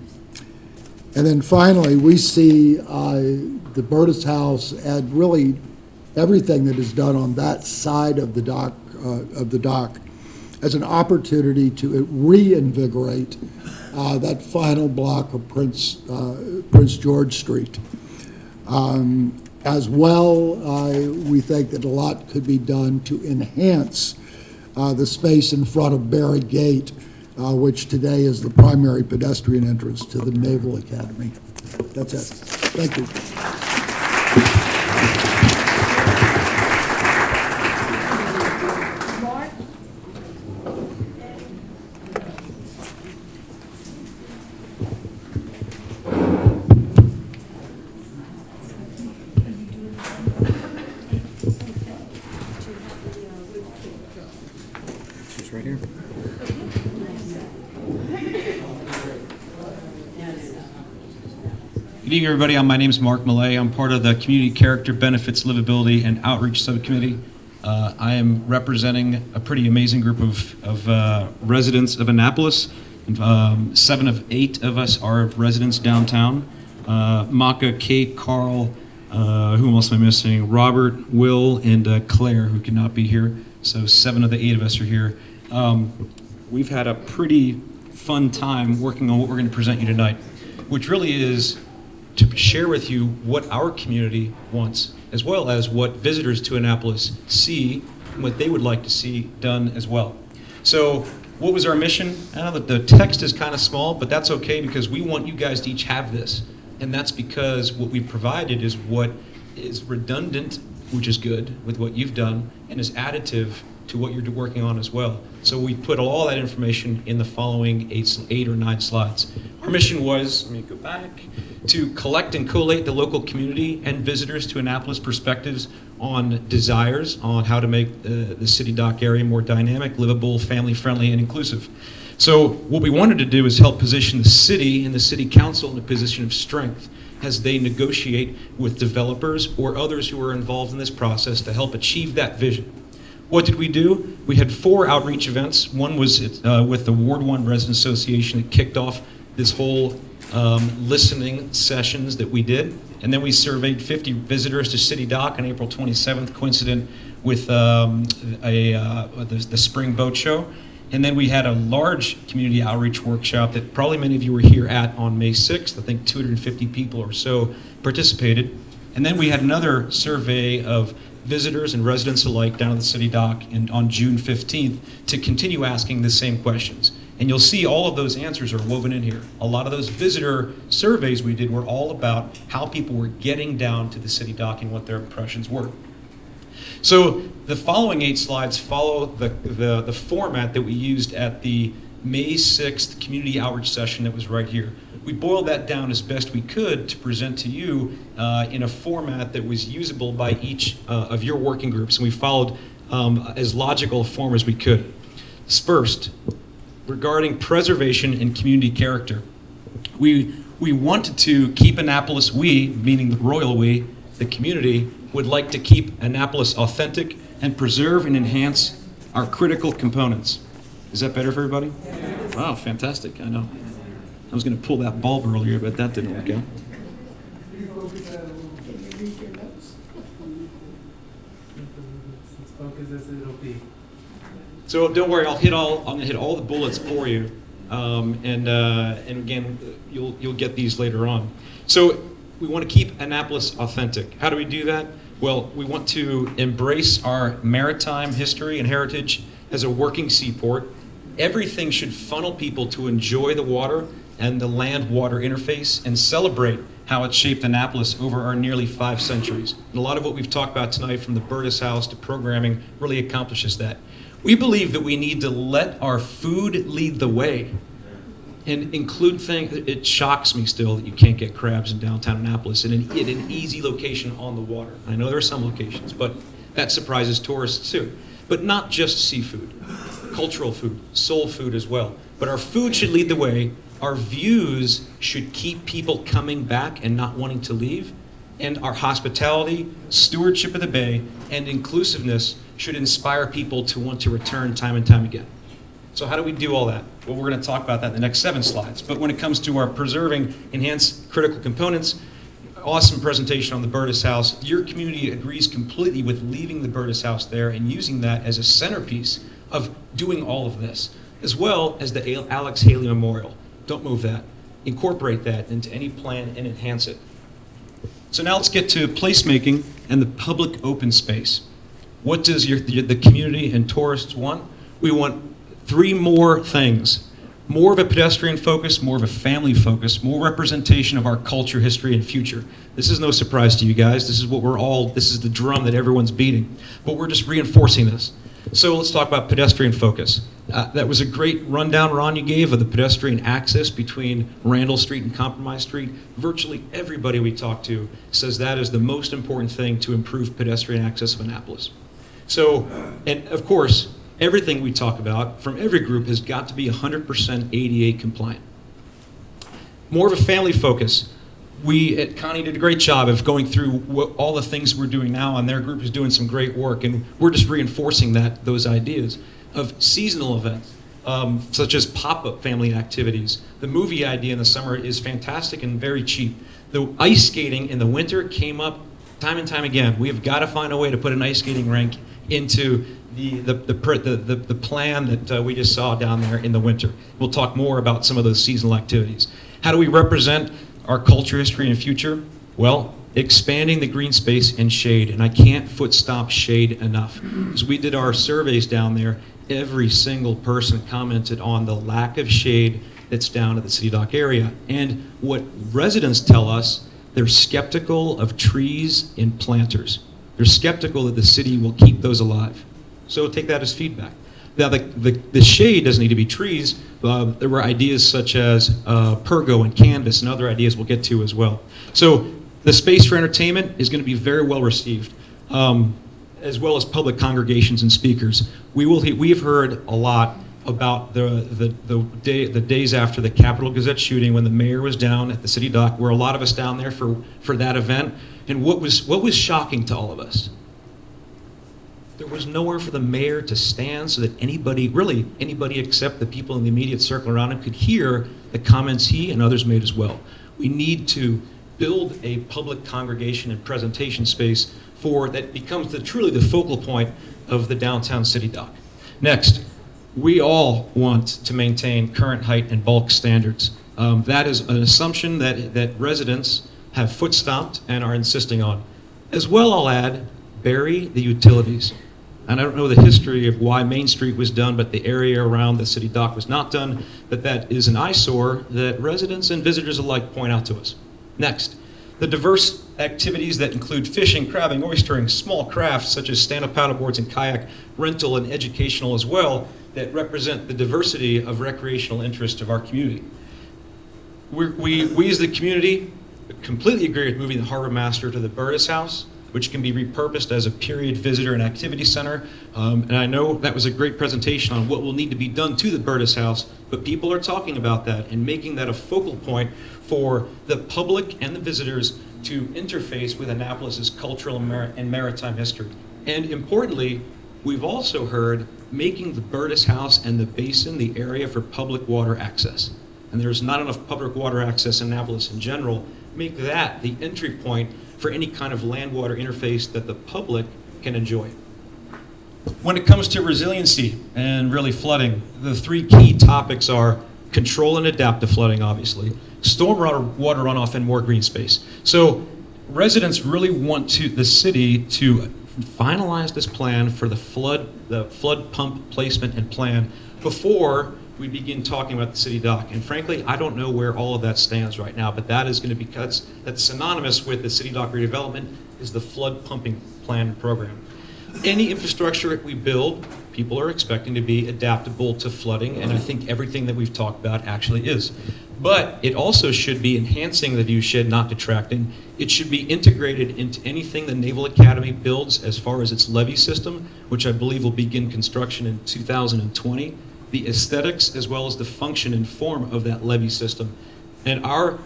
And then finally, we see the Berta's house and really everything that is done on that side of the dock as an opportunity to reinvigorate that final block of Prince George Street. As well, we think that a lot could be done to enhance the space in front of Barry Gate, which today is the primary pedestrian entrance to the Naval Academy. That's it. Thank you. Mark? She's right here. Good evening, everybody. My name is Mark Millay. I'm part of the Community Character, Benefits, Livability, and Outreach Subcommittee. I am representing a pretty amazing group of residents of Annapolis. 7 of 8 of us are residents downtown. Maka, Kate, Carl, who else am I missing? Robert, Will, and Claire, who cannot be here. So 7 of the 8 of us are here. We've had a pretty fun time working on what we're going to present you tonight, which really is to share with you what our community wants, as well as what visitors to Annapolis see and what they would like to see done as well. So what was our mission? I know that the text is kind of small, but that's okay because we want you guys to each have this. And that's because what we provided is what is redundant, which is good with what you've done, and is additive to what you're working on as well. So we put all that information in the following 8 or 9 slides. Our mission was, let me go back, to collect and collate the local community and visitors to Annapolis perspectives on desires on how to make the city dock area more dynamic, livable, family-friendly, and inclusive. So what we wanted to do is help position the city and the city council in a position of strength as they negotiate with developers or others who are involved in this process to help achieve that vision. What did we do? We had 4 outreach events. One was with the Ward 1 Resident Association that kicked off this whole listening sessions that we did. And then we surveyed 50 visitors to City Dock on April 27th, coincident with the Spring Boat Show. And then we had a large community outreach workshop that probably many of you were here at on May 6th. I think 250 people or so participated. And then we had another survey of visitors and residents alike down at the City Dock on June 15th to continue asking the same questions. And you'll see all of those answers are woven in here. A lot of those visitor surveys we did were all about how people were getting down to the City Dock and what their impressions were. So the following 8 slides follow the format that we used at the May 6th community outreach session that was right here. We boiled that down as best we could to present to you in a format that was usable by each of your working groups, and we followed as logical a form as we could. First, regarding preservation and community character, we wanted to keep Annapolis, we, meaning the royal we, the community, would like to keep Annapolis authentic and preserve and enhance our critical components. Is that better for everybody? Wow, fantastic, I know. I was going to pull that bulb earlier, but that didn't work out. So don't worry, I'm going to hit all the bullets for you, and again, you'll get these later on. So we want to keep Annapolis authentic. How do we do that? Well, we want to embrace our maritime history and heritage as a working seaport. Everything should funnel people to enjoy the water and the land-water interface and celebrate how it shaped Annapolis over our nearly 5 centuries. And a lot of what we've talked about tonight, from the Burtis House to programming, really accomplishes that. We believe that we need to let our food lead the way and include things. It shocks me still that you can't get crabs in downtown Annapolis in an easy location on the water. I know there are some locations, but that surprises tourists too. But not just seafood, cultural food, soul food as well. But our food should lead the way. Our views should keep people coming back and not wanting to leave. And our hospitality, stewardship of the bay, and inclusiveness should inspire people to want to return time and time again. So how do we do all that? Well, we're going to talk about that in the next 7 slides. But when it comes to our preserving enhanced critical components, awesome presentation on the Burtis House. Your community agrees completely with leaving the Burtis House there and using that as a centerpiece of doing all of this, as well as the Alex Haley Memorial. Don't move that. Incorporate that into any plan and enhance it. So now let's get to placemaking and the public open space. What does the community and tourists want? We want 3 more things. More of a pedestrian focus, more of a family focus, more representation of our culture, history, and future. This is no surprise to you guys. This is the drum that everyone's beating. But we're just reinforcing this. So let's talk about pedestrian focus. That was a great rundown, Ron, you gave of the pedestrian access between Randall Street and Compromise Street. Virtually everybody we talk to says that is the most important thing to improve pedestrian access of Annapolis. So, and of course, everything we talk about from every group has got to be 100% ADA compliant. More of a family focus. Connie did a great job of going through all the things we're doing now, and their group is doing some great work, and we're just reinforcing those ideas of seasonal events, such as pop-up family activities. The movie idea in the summer is fantastic and very cheap. The ice skating in the winter came up time and time again. We have got to find a way to put an ice skating rink into the plan that we just saw down there in the winter. We'll talk more about some of those seasonal activities. How do we represent our culture, history, and future? Well, expanding the green space and shade, and I can't foot stomp shade enough. As we did our surveys down there, every single person commented on the lack of shade that's down at the City Dock area. And what residents tell us, they're skeptical of trees and planters. They're skeptical that the city will keep those alive. So take that as feedback. Now, the shade doesn't need to be trees. There were ideas such as pergo and canvas and other ideas we'll get to as well. So the space for entertainment is going to be very well received, as well as public congregations and speakers. We have heard a lot about the days after the Capitol Gazette shooting, when the mayor was down at the City Dock. Were a lot of us down there for that event. And what was shocking to all of us? There was nowhere for the mayor to stand so that anybody except the people in the immediate circle around him could hear the comments he and others made as well. We need to build a public congregation and presentation space that becomes truly the focal point of the downtown City Dock. Next, we all want to maintain current height and bulk standards. That is an assumption that residents have foot stomped and are insisting on. As well, I'll add, bury the utilities. And I don't know the history of why Main Street was done, but the area around the City Dock was not done. But that is an eyesore that residents and visitors alike point out to us. Next, the diverse activities that include fishing, crabbing, oystering, small crafts such as stand-up paddleboards and kayak rental, and educational as well, that represent the diversity of recreational interest of our community. We as the community completely agree with moving the Harbor Master to the Burtis House, which can be repurposed as a period visitor and activity center. And I know that was a great presentation on what will need to be done to the Burtis House, but people are talking about that and making that a focal point for the public and the visitors to interface with Annapolis's cultural and maritime history. And importantly, we've also heard making the Burtis House and the basin the area for public water access. And there's not enough public water access in Annapolis in general. Make that the entry point for any kind of land-water interface that the public can enjoy. When it comes to resiliency and really flooding, the three key topics are control and adapt to flooding, obviously, stormwater water runoff, and more green space. So residents really want the city to finalize this plan for the flood pump placement and plan before we begin talking about the city dock. And frankly, I don't know where all of that stands right now, but that is going to be, that's synonymous with the city dock redevelopment, is the flood pumping plan program. Any infrastructure that we build, people are expecting to be adaptable to flooding, and I think everything that we've talked about actually is. But it also should be enhancing the view shed, not detracting. It should be integrated into anything the Naval Academy builds as far as its levee system, which I believe will begin construction in 2020. The aesthetics as well as the function and form of that levee system. And our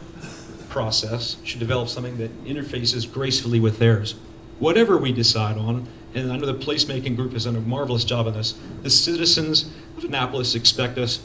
process should develop something that interfaces gracefully with theirs. Whatever we decide on, and I know the placemaking group has done a marvelous job on this, the citizens of Annapolis expect us,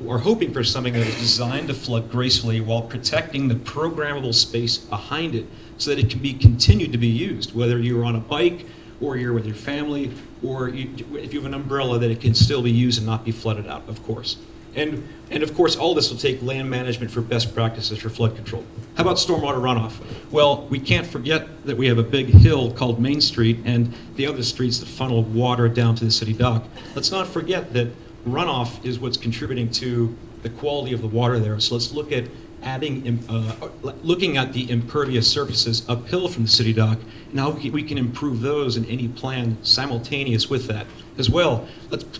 are hoping for something that is designed to flood gracefully while protecting the programmable space behind it so that it can be continued to be used, whether you're on a bike or you're with your family, or if you have an umbrella, that it can still be used and not be flooded out, of course. And of course, all this will take land management for best practices for flood control. How about stormwater runoff? Well, we can't forget that we have a big hill called Main Street and the other streets that funnel water down to the city dock. Let's not forget that runoff is what's contributing to the quality of the water there. So let's look at looking at the impervious surfaces uphill from the city dock and how we can improve those in any plan simultaneous with that. As well,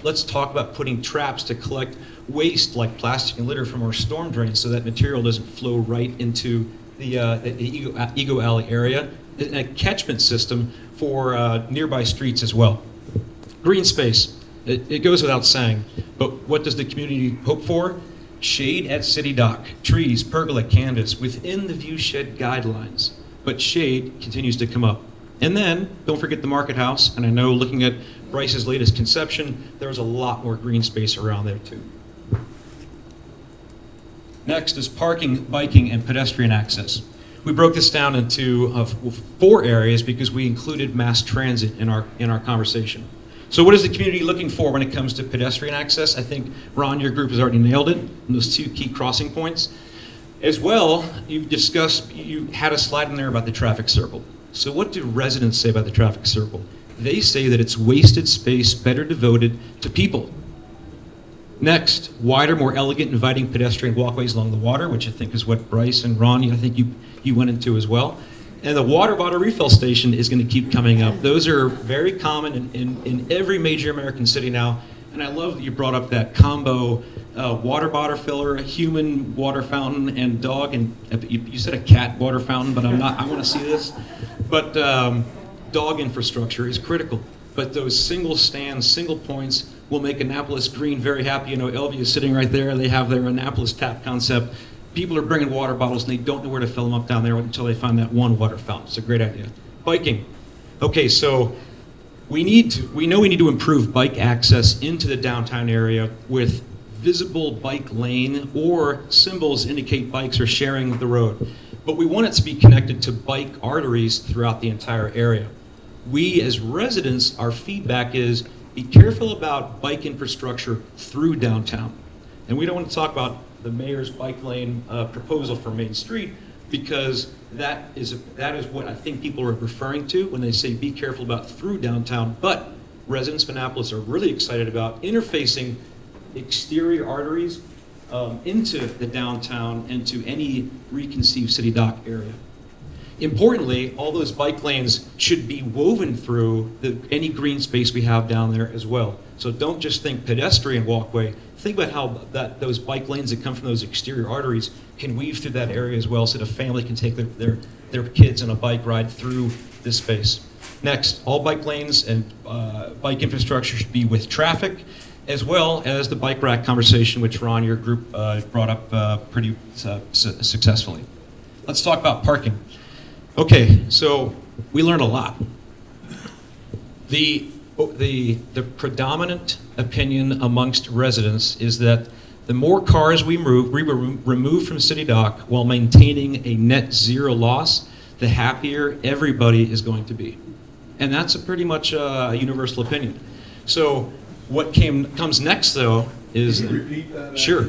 let's talk about putting traps to collect waste like plastic and litter from our storm drains so that material doesn't flow right into the Ego Alley area, and a catchment system for nearby streets as well. Green space, it goes without saying, but what does the community hope for? Shade at city dock, trees, pergola, canvas within the view shed guidelines, but shade continues to come up. And then, don't forget the Market House, and I know looking at Bryce's latest conception, there's a lot more green space around there too. Next is parking, biking, and pedestrian access. We broke this down into 4 areas because we included mass transit in our conversation. So what is the community looking for when it comes to pedestrian access? I think, Ron, your group has already nailed it in those 2 key crossing points. As well, you had a slide in there about the traffic circle. So what do residents say about the traffic circle? They say that it's wasted space better devoted to people. Next, wider, more elegant, inviting pedestrian walkways along the water, which I think is what Bryce and Ron, I think you went into as well. And the water bottle refill station is going to keep coming up. Those are very common in every major American city now. And I love that you brought up that combo water bottle filler, human water fountain, and dog. And you said a cat water fountain, but I'm not. I want to see this. But dog infrastructure is critical. But those single stands, single points will make Annapolis Green very happy. You know, Elvia is sitting right there. They have their Annapolis tap concept. People are bringing water bottles and they don't know where to fill them up down there until they find that one water fountain. It's a great idea. Biking. Okay, so we know we need to improve bike access into the downtown area with visible bike lane or symbols indicate bikes are sharing the road. But we want it to be connected to bike arteries throughout the entire area. We as residents, our feedback is be careful about bike infrastructure through downtown. And we don't want to talk about the mayor's bike lane proposal for Main Street because that is what I think people are referring to when they say be careful about through downtown. But residents of Annapolis are really excited about interfacing exterior arteries into the downtown and to any reconceived city dock area. Importantly, all those bike lanes should be woven through any green space we have down there as well. So don't just think pedestrian walkway. Think about how those bike lanes that come from those exterior arteries can weave through that area as well, so the family can take their kids on a bike ride through this space. Next, all bike lanes and bike infrastructure should be with traffic, as well as the bike rack conversation, which Ron, your group, brought up pretty successfully. Let's talk about parking. Okay, so we learned a lot. The predominant opinion amongst residents is that the more cars we remove from City Dock while maintaining a net zero loss, the happier everybody is going to be. And that's a pretty much a universal opinion. So what comes next, though, is... Can you repeat that? Sure.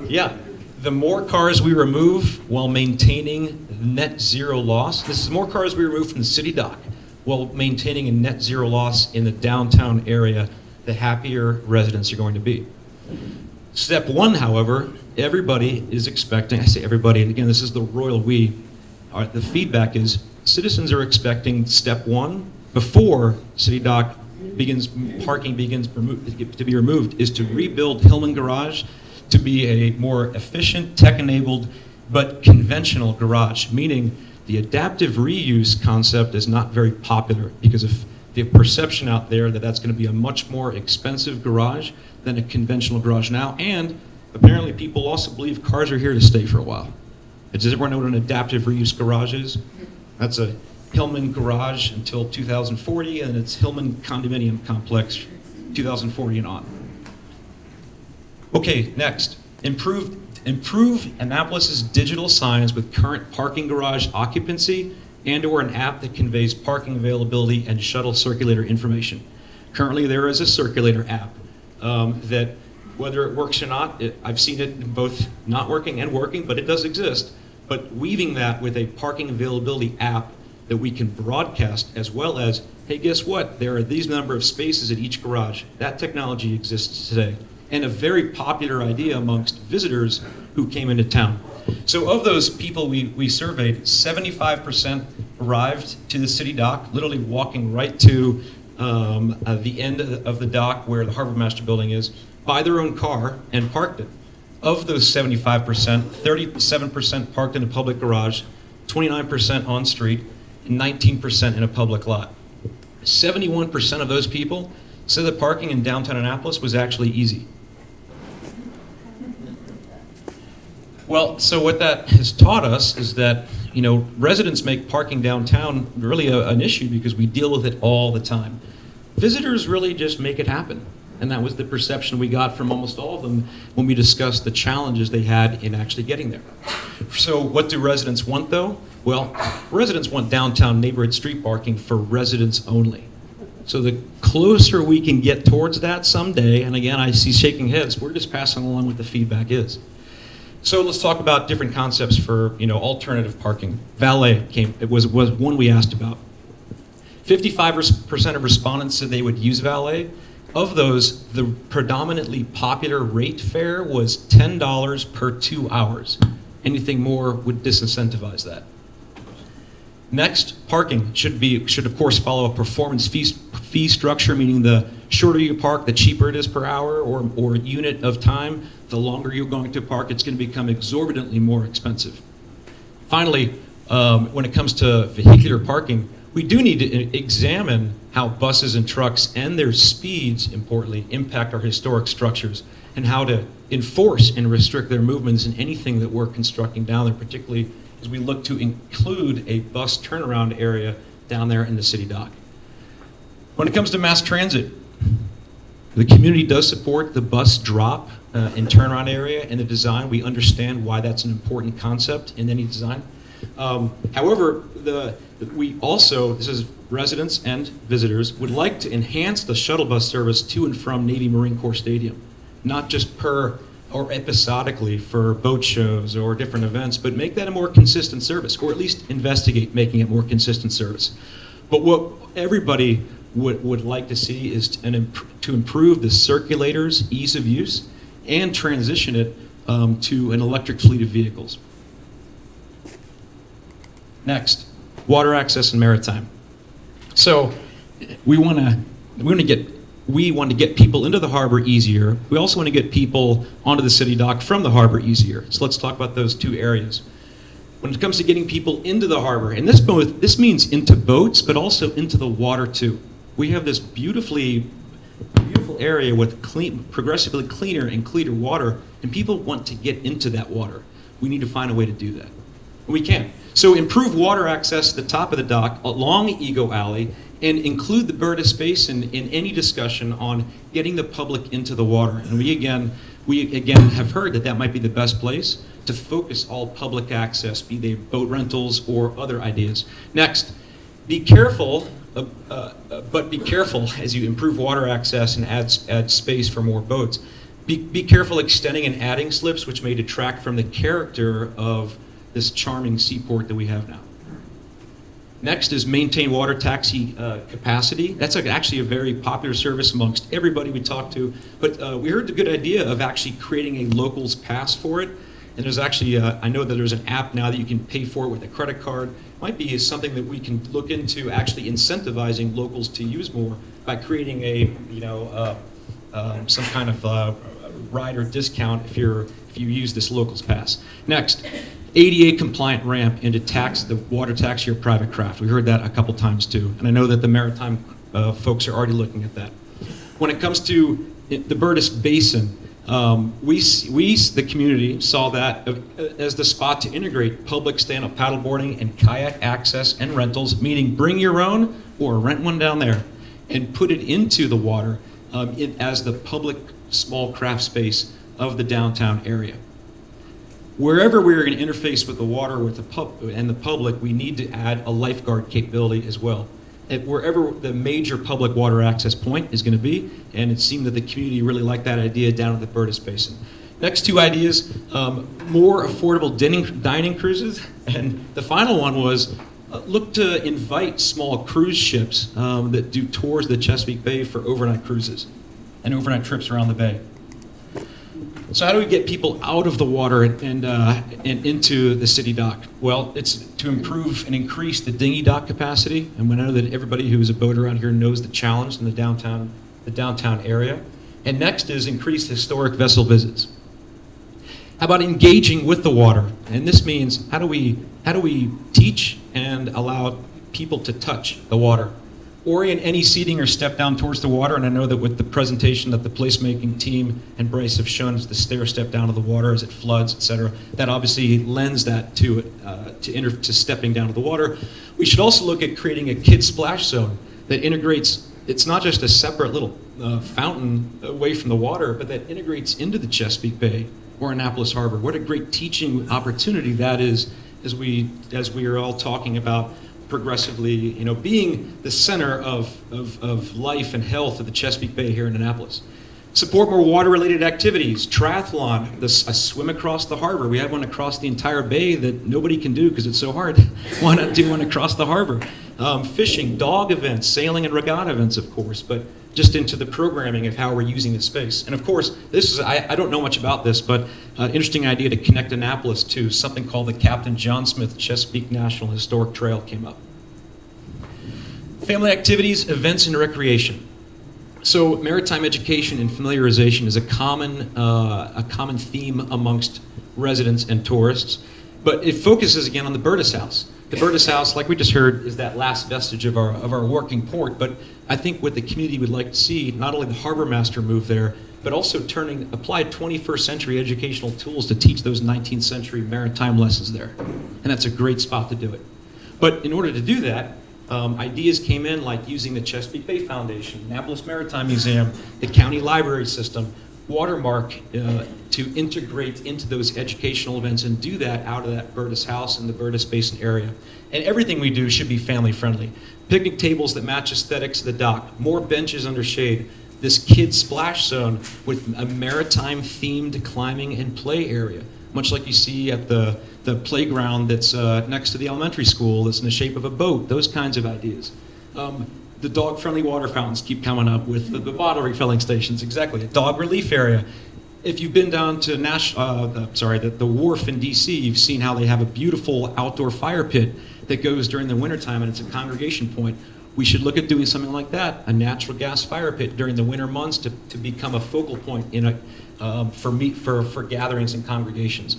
Yeah. The more cars we remove while maintaining net zero loss, this is more cars we remove from the City Dock while maintaining a net zero loss in the downtown area, the happier residents are going to be. Step one, however, everybody is expecting, I say everybody, and again, this is the royal we, the feedback is citizens are expecting step one before City Dock parking begins to be removed, is to rebuild Hillman Garage to be a more efficient, tech-enabled, but conventional garage, meaning the adaptive reuse concept is not very popular because of the perception out there that that's going to be a much more expensive garage than a conventional garage now, and apparently people also believe cars are here to stay for a while. Does everyone know what an adaptive reuse garage is? That's a Hillman Garage until 2040, and it's Hillman Condominium Complex 2040 and on. Okay, next, improve Annapolis's digital signs with current parking garage occupancy and/or an app that conveys parking availability and shuttle circulator information. Currently, there is a circulator app that, whether it works or not, I've seen it in both not working and working, but it does exist. But weaving that with a parking availability app that we can broadcast, as well as, hey, guess what? There are these number of spaces at each garage. That technology exists today, and a very popular idea amongst visitors who came into town. So of those people we surveyed, 75% arrived to the City Dock, literally walking right to the end of the dock where the Harbor Master Building is, by their own car and parked it. Of those 75%, 37% parked in a public garage, 29% on street, and 19% in a public lot. 71% of those people said that parking in downtown Annapolis was actually easy. Well, so what that has taught us is that, residents make parking downtown really an issue because we deal with it all the time. Visitors really just make it happen. And that was the perception we got from almost all of them when we discussed the challenges they had in actually getting there. So what do residents want, though? Well, residents want downtown neighborhood street parking for residents only. So the closer we can get towards that someday, and again, I see shaking heads, we're just passing along what the feedback is. So let's talk about different concepts for, alternative parking. Valet was one we asked about. 55% of respondents said they would use valet. Of those, the predominantly popular rate fare was $10 per 2 hours. Anything more would disincentivize that. Next, parking should of course follow a performance fee structure, meaning the shorter you park, the cheaper it is per hour or unit of time. The longer you're going to park, it's going to become exorbitantly more expensive. Finally, when it comes to vehicular parking, we do need to examine how buses and trucks and their speeds, importantly, impact our historic structures and how to enforce and restrict their movements in anything that we're constructing down there, particularly as we look to include a bus turnaround area down there in the City Dock. When it comes to mass transit, the community does support the bus drop and turnaround area in the design. We understand why that's an important concept in any design. However, we also, this is residents and visitors, would like to enhance the shuttle bus service to and from Navy Marine Corps Stadium, not just per or episodically for boat shows or different events, but make that a more consistent service, or at least investigate making it more consistent service. But what everybody would like to see is to improve the circulator's ease of use and transition it to an electric fleet of vehicles. Next, water access and maritime. So we want to get people into the harbor easier. We also want to get people onto the city dock from the harbor easier. So let's talk about those two areas. When it comes to getting people into the harbor, and this means into boats, but also into the water too. We have this beautiful area with progressively cleaner and cleaner water, and people want to get into that water. We need to find a way to do that. And we can. So improve water access to the top of the dock along Ego Alley, and include the Burtis Basin in any discussion on getting the public into the water. And we again have heard that might be the best place to focus all public access, be they boat rentals or other ideas. Next, be careful, but be careful as you improve water access and add space for more boats. Be careful extending and adding slips, which may detract from the character of this charming seaport that we have now. Next is maintain water taxi capacity. That's actually a very popular service amongst everybody we talk to. But we heard the good idea of actually creating a locals pass for it. And there's actually, I know that there's an app now that you can pay for it with a credit card. Might be something that we can look into, actually incentivizing locals to use more by creating some kind of rider discount if you use this locals pass. Next, ADA compliant ramp into the water taxi or private craft. We heard that a couple times too, and I know that the maritime folks are already looking at that. When it comes to the Burtis Basin, we, the community, saw that as the spot to integrate public stand-up paddleboarding and kayak access and rentals, meaning bring your own or rent one down there and put it into the water as the public small craft space of the downtown area. Wherever we're going to interface with the water with and the public, we need to add a lifeguard capability as well. Wherever the major public water access point is going to be, and it seemed that the community really liked that idea down at the Burtis Basin. Next two ideas, more affordable dining cruises, and the final one was look to invite small cruise ships that do tours of the Chesapeake Bay for overnight cruises and overnight trips around the bay. So how do we get people out of the water and into the city dock? Well, it's to improve and increase the dinghy dock capacity. And we know that everybody who is a boater around here knows the challenge in the downtown area. And next is increase historic vessel visits. How about engaging with the water? And this means how do we teach and allow people to touch the water? Orient any seating or step down towards the water, and I know that with the presentation that the placemaking team and Bryce have shown us the stair step down to the water as it floods, etc., that obviously lends that to stepping down to the water. We should also look at creating a kids splash zone that integrates. It's not just a separate little fountain away from the water, but that integrates into the Chesapeake Bay or Annapolis Harbor. What a great teaching opportunity that is, as we are all talking about progressively, being the center of life and health of the Chesapeake Bay here in Annapolis. Support more water-related activities, triathlon, a swim across the harbor. We have one across the entire bay that nobody can do because it's so hard. Why not do one across the harbor? Fishing, dog events, sailing and regatta events, of course, but just into the programming of how we're using the space. And of course, I don't know much about this, but interesting idea to connect Annapolis to something called the Captain John Smith Chesapeake National Historic Trail came up. Family activities, events, and recreation. So maritime education and familiarization is a common theme amongst residents and tourists, but it focuses again on the Burtis House. The Burtis House, like we just heard, is that last vestige of our working port, but I think what the community would like to see, not only the harbor master move there, but also apply 21st century educational tools to teach those 19th century maritime lessons there. And that's a great spot to do it. But in order to do that, ideas came in like using the Chesapeake Bay Foundation, Annapolis Maritime Museum, the county library system, Watermark to integrate into those educational events and do that out of that Burtis House and the Burtis Basin area. And everything we do should be family friendly. Picnic tables that match aesthetics of the dock, more benches under shade, this kids splash zone with a maritime themed climbing and play area, much like you see at the playground that's next to the elementary school that's in the shape of a boat, those kinds of ideas. The dog-friendly water fountains keep coming up with the bottle refilling stations, exactly. A dog relief area. if you've been down to the wharf in DC, you've seen how they have a beautiful outdoor fire pit that goes during the wintertime, and it's a congregation point. We should look at doing something like that, a natural gas fire pit during the winter months to become a focal point for gatherings and congregations.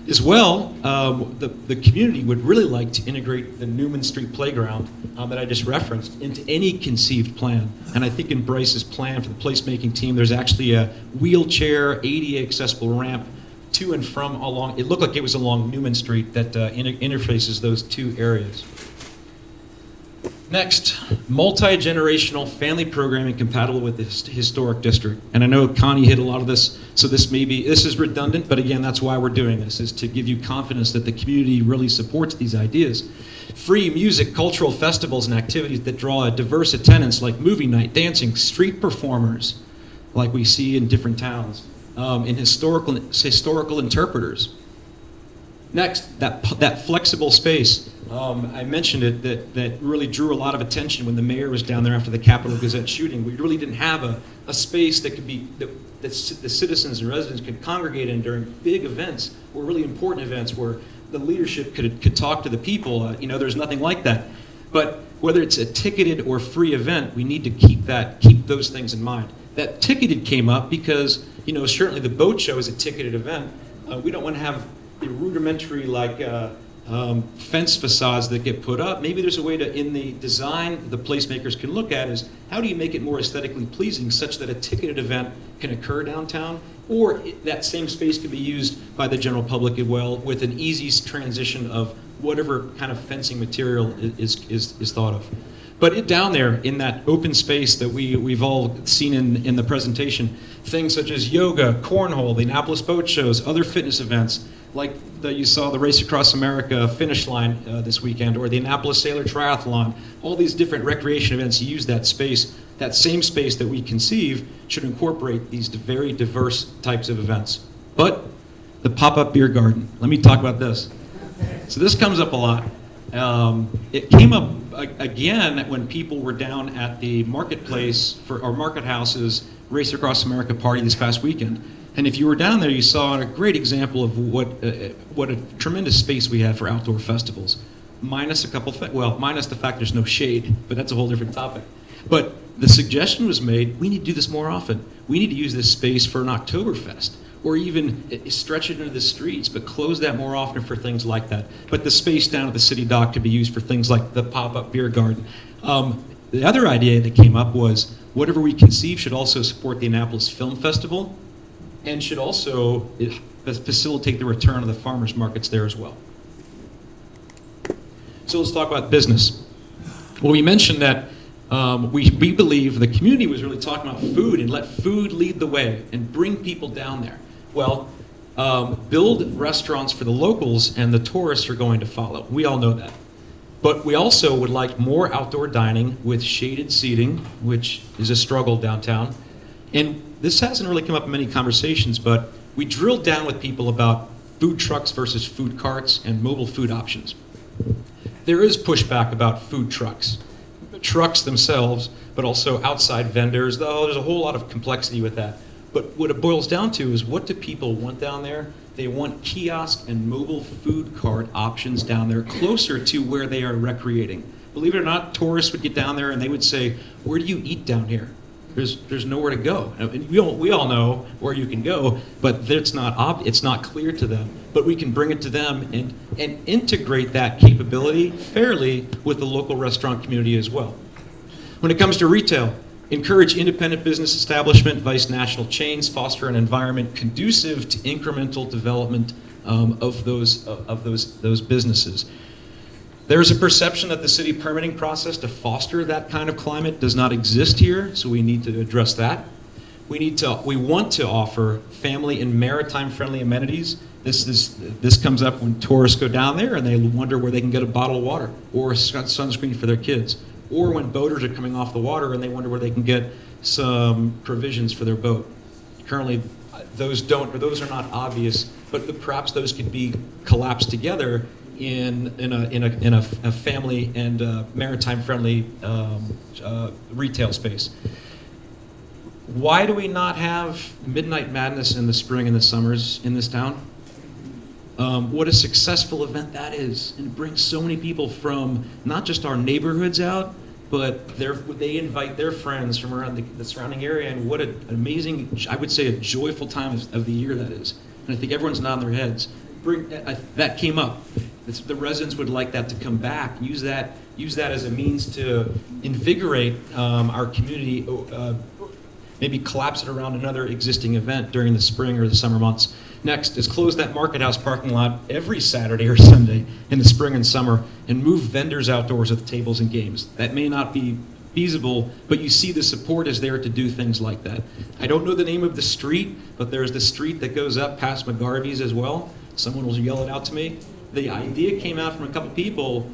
As well, the community would really like to integrate the Newman Street Playground that I just referenced into any conceived plan. And I think in Bryce's plan for the placemaking team, there's actually a wheelchair, ADA accessible ramp to and from along, it looked like it was along Newman Street that interfaces those two areas. Next, multi-generational family programming compatible with the historic district. And I know Connie hit a lot of this, so this is redundant, but again, that's why we're doing this, is to give you confidence that the community really supports these ideas. Free music, cultural festivals, and activities that draw a diverse attendance like movie night, dancing, street performers, like we see in different towns, and historical interpreters. Next, that flexible space. I mentioned it, that really drew a lot of attention when the mayor was down there after the Capitol Gazette shooting. We really didn't have a space that could be, that the citizens and residents could congregate in during big events, or really important events where the leadership could talk to the people. There's nothing like that. But whether it's a ticketed or free event, we need to keep those things in mind. That ticketed came up because, certainly the boat show is a ticketed event. We don't want to have the rudimentary fence facades that get put up. Maybe there's a way to, in the design, the placemakers can look at is how do you make it more aesthetically pleasing such that a ticketed event can occur downtown, or that same space can be used by the general public as well with an easy transition of whatever kind of fencing material is thought of. But down there in that open space that we've all seen in the presentation, things such as yoga, cornhole, the Annapolis boat shows, other fitness events, like you saw the Race Across America finish line this weekend, or the Annapolis Sailor Triathlon, all these different recreation events use that space. That same space that we conceive should incorporate these very diverse types of events. But the pop-up beer garden, let me talk about this. So this comes up a lot. It came up again when people were down at the marketplace or Market House's Race Across America party this past weekend. And if you were down there, you saw a great example of what a tremendous space we have for outdoor festivals. Minus minus the fact there's no shade, but that's a whole different topic. But the suggestion was made, we need to do this more often. We need to use this space for an Oktoberfest, or even stretch it into the streets, but close that more often for things like that. But the space down at the city dock could be used for things like the pop-up beer garden. The other idea that came up was whatever we conceive should also support the Annapolis Film Festival, and should also facilitate the return of the farmers markets there as well. So let's talk about business. Well, we mentioned that we believe the community was really talking about food, and let food lead the way and bring people down there. Well, build restaurants for the locals, and the tourists are going to follow. We all know that. But we also would like more outdoor dining with shaded seating, which is a struggle downtown. And this hasn't really come up in many conversations, but we drilled down with people about food trucks versus food carts and mobile food options. There is pushback about food trucks. Trucks themselves, but also outside vendors. There's a whole lot of complexity with that. But what it boils down to is, what do people want down there? They want kiosk and mobile food cart options down there closer to where they are recreating. Believe it or not, tourists would get down there and they would say, where do you eat down here? There's nowhere to go. And we all know where you can go, but it's not clear to them. But we can bring it to them and integrate that capability fairly with the local restaurant community as well. When it comes to retail, encourage independent business establishment, vice national chains, foster an environment conducive to incremental development of those businesses. There's a perception that the city permitting process to foster that kind of climate does not exist here, so we need to address that. We want to offer family and maritime-friendly amenities. This comes up when tourists go down there and they wonder where they can get a bottle of water or sunscreen for their kids, or when boaters are coming off the water and they wonder where they can get some provisions for their boat. Currently, those are not obvious, but perhaps those could be collapsed together in a family and maritime-friendly retail space. Why do we not have Midnight Madness in the spring and the summers in this town? What a successful event that is. And it brings so many people from not just our neighborhoods out, but they invite their friends from around the surrounding area. And what an amazing, I would say, a joyful time of the year that is. And I think everyone's nodding their heads. That came up. The residents would like that to come back. Use that as a means to invigorate our community. Maybe collapse it around another existing event during the spring or the summer months. Next is close that Market House parking lot every Saturday or Sunday in the spring and summer and move vendors outdoors with tables and games. That may not be feasible, but you see the support is there to do things like that. I don't know the name of the street, but there's the street that goes up past McGarvey's as well. Someone will yell it out to me. The idea came out from a couple people,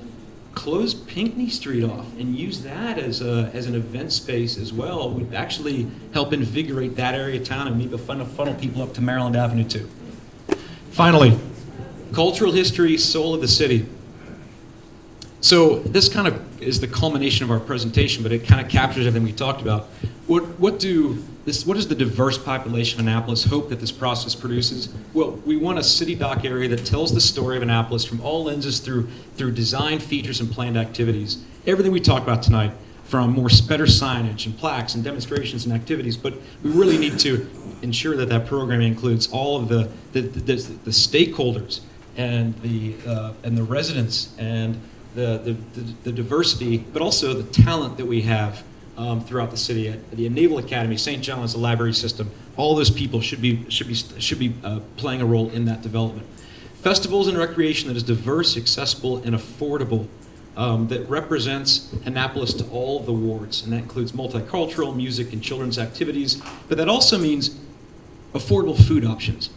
close Pinckney Street off and use that as an event space as well. Would actually help invigorate that area of town and maybe funnel people up to Maryland Avenue too. Finally, cultural history, soul of the city. So this kind of is the culmination of our presentation, but it kind of captures everything we talked about. What does the diverse population of Annapolis hope that this process produces? Well, we want a city dock area that tells the story of Annapolis from all lenses through design, features, and planned activities. Everything we talked about tonight, from better signage and plaques and demonstrations and activities, but we really need to ensure that programming includes all of the stakeholders and the residents and the diversity, but also the talent that we have throughout the city. At the Naval Academy, St. John's, the library system, all those people should be playing a role in that development. Festivals and recreation that is diverse, accessible, and affordable, that represents Annapolis to all of the wards, and that includes multicultural, music, and children's activities, but that also means affordable food options.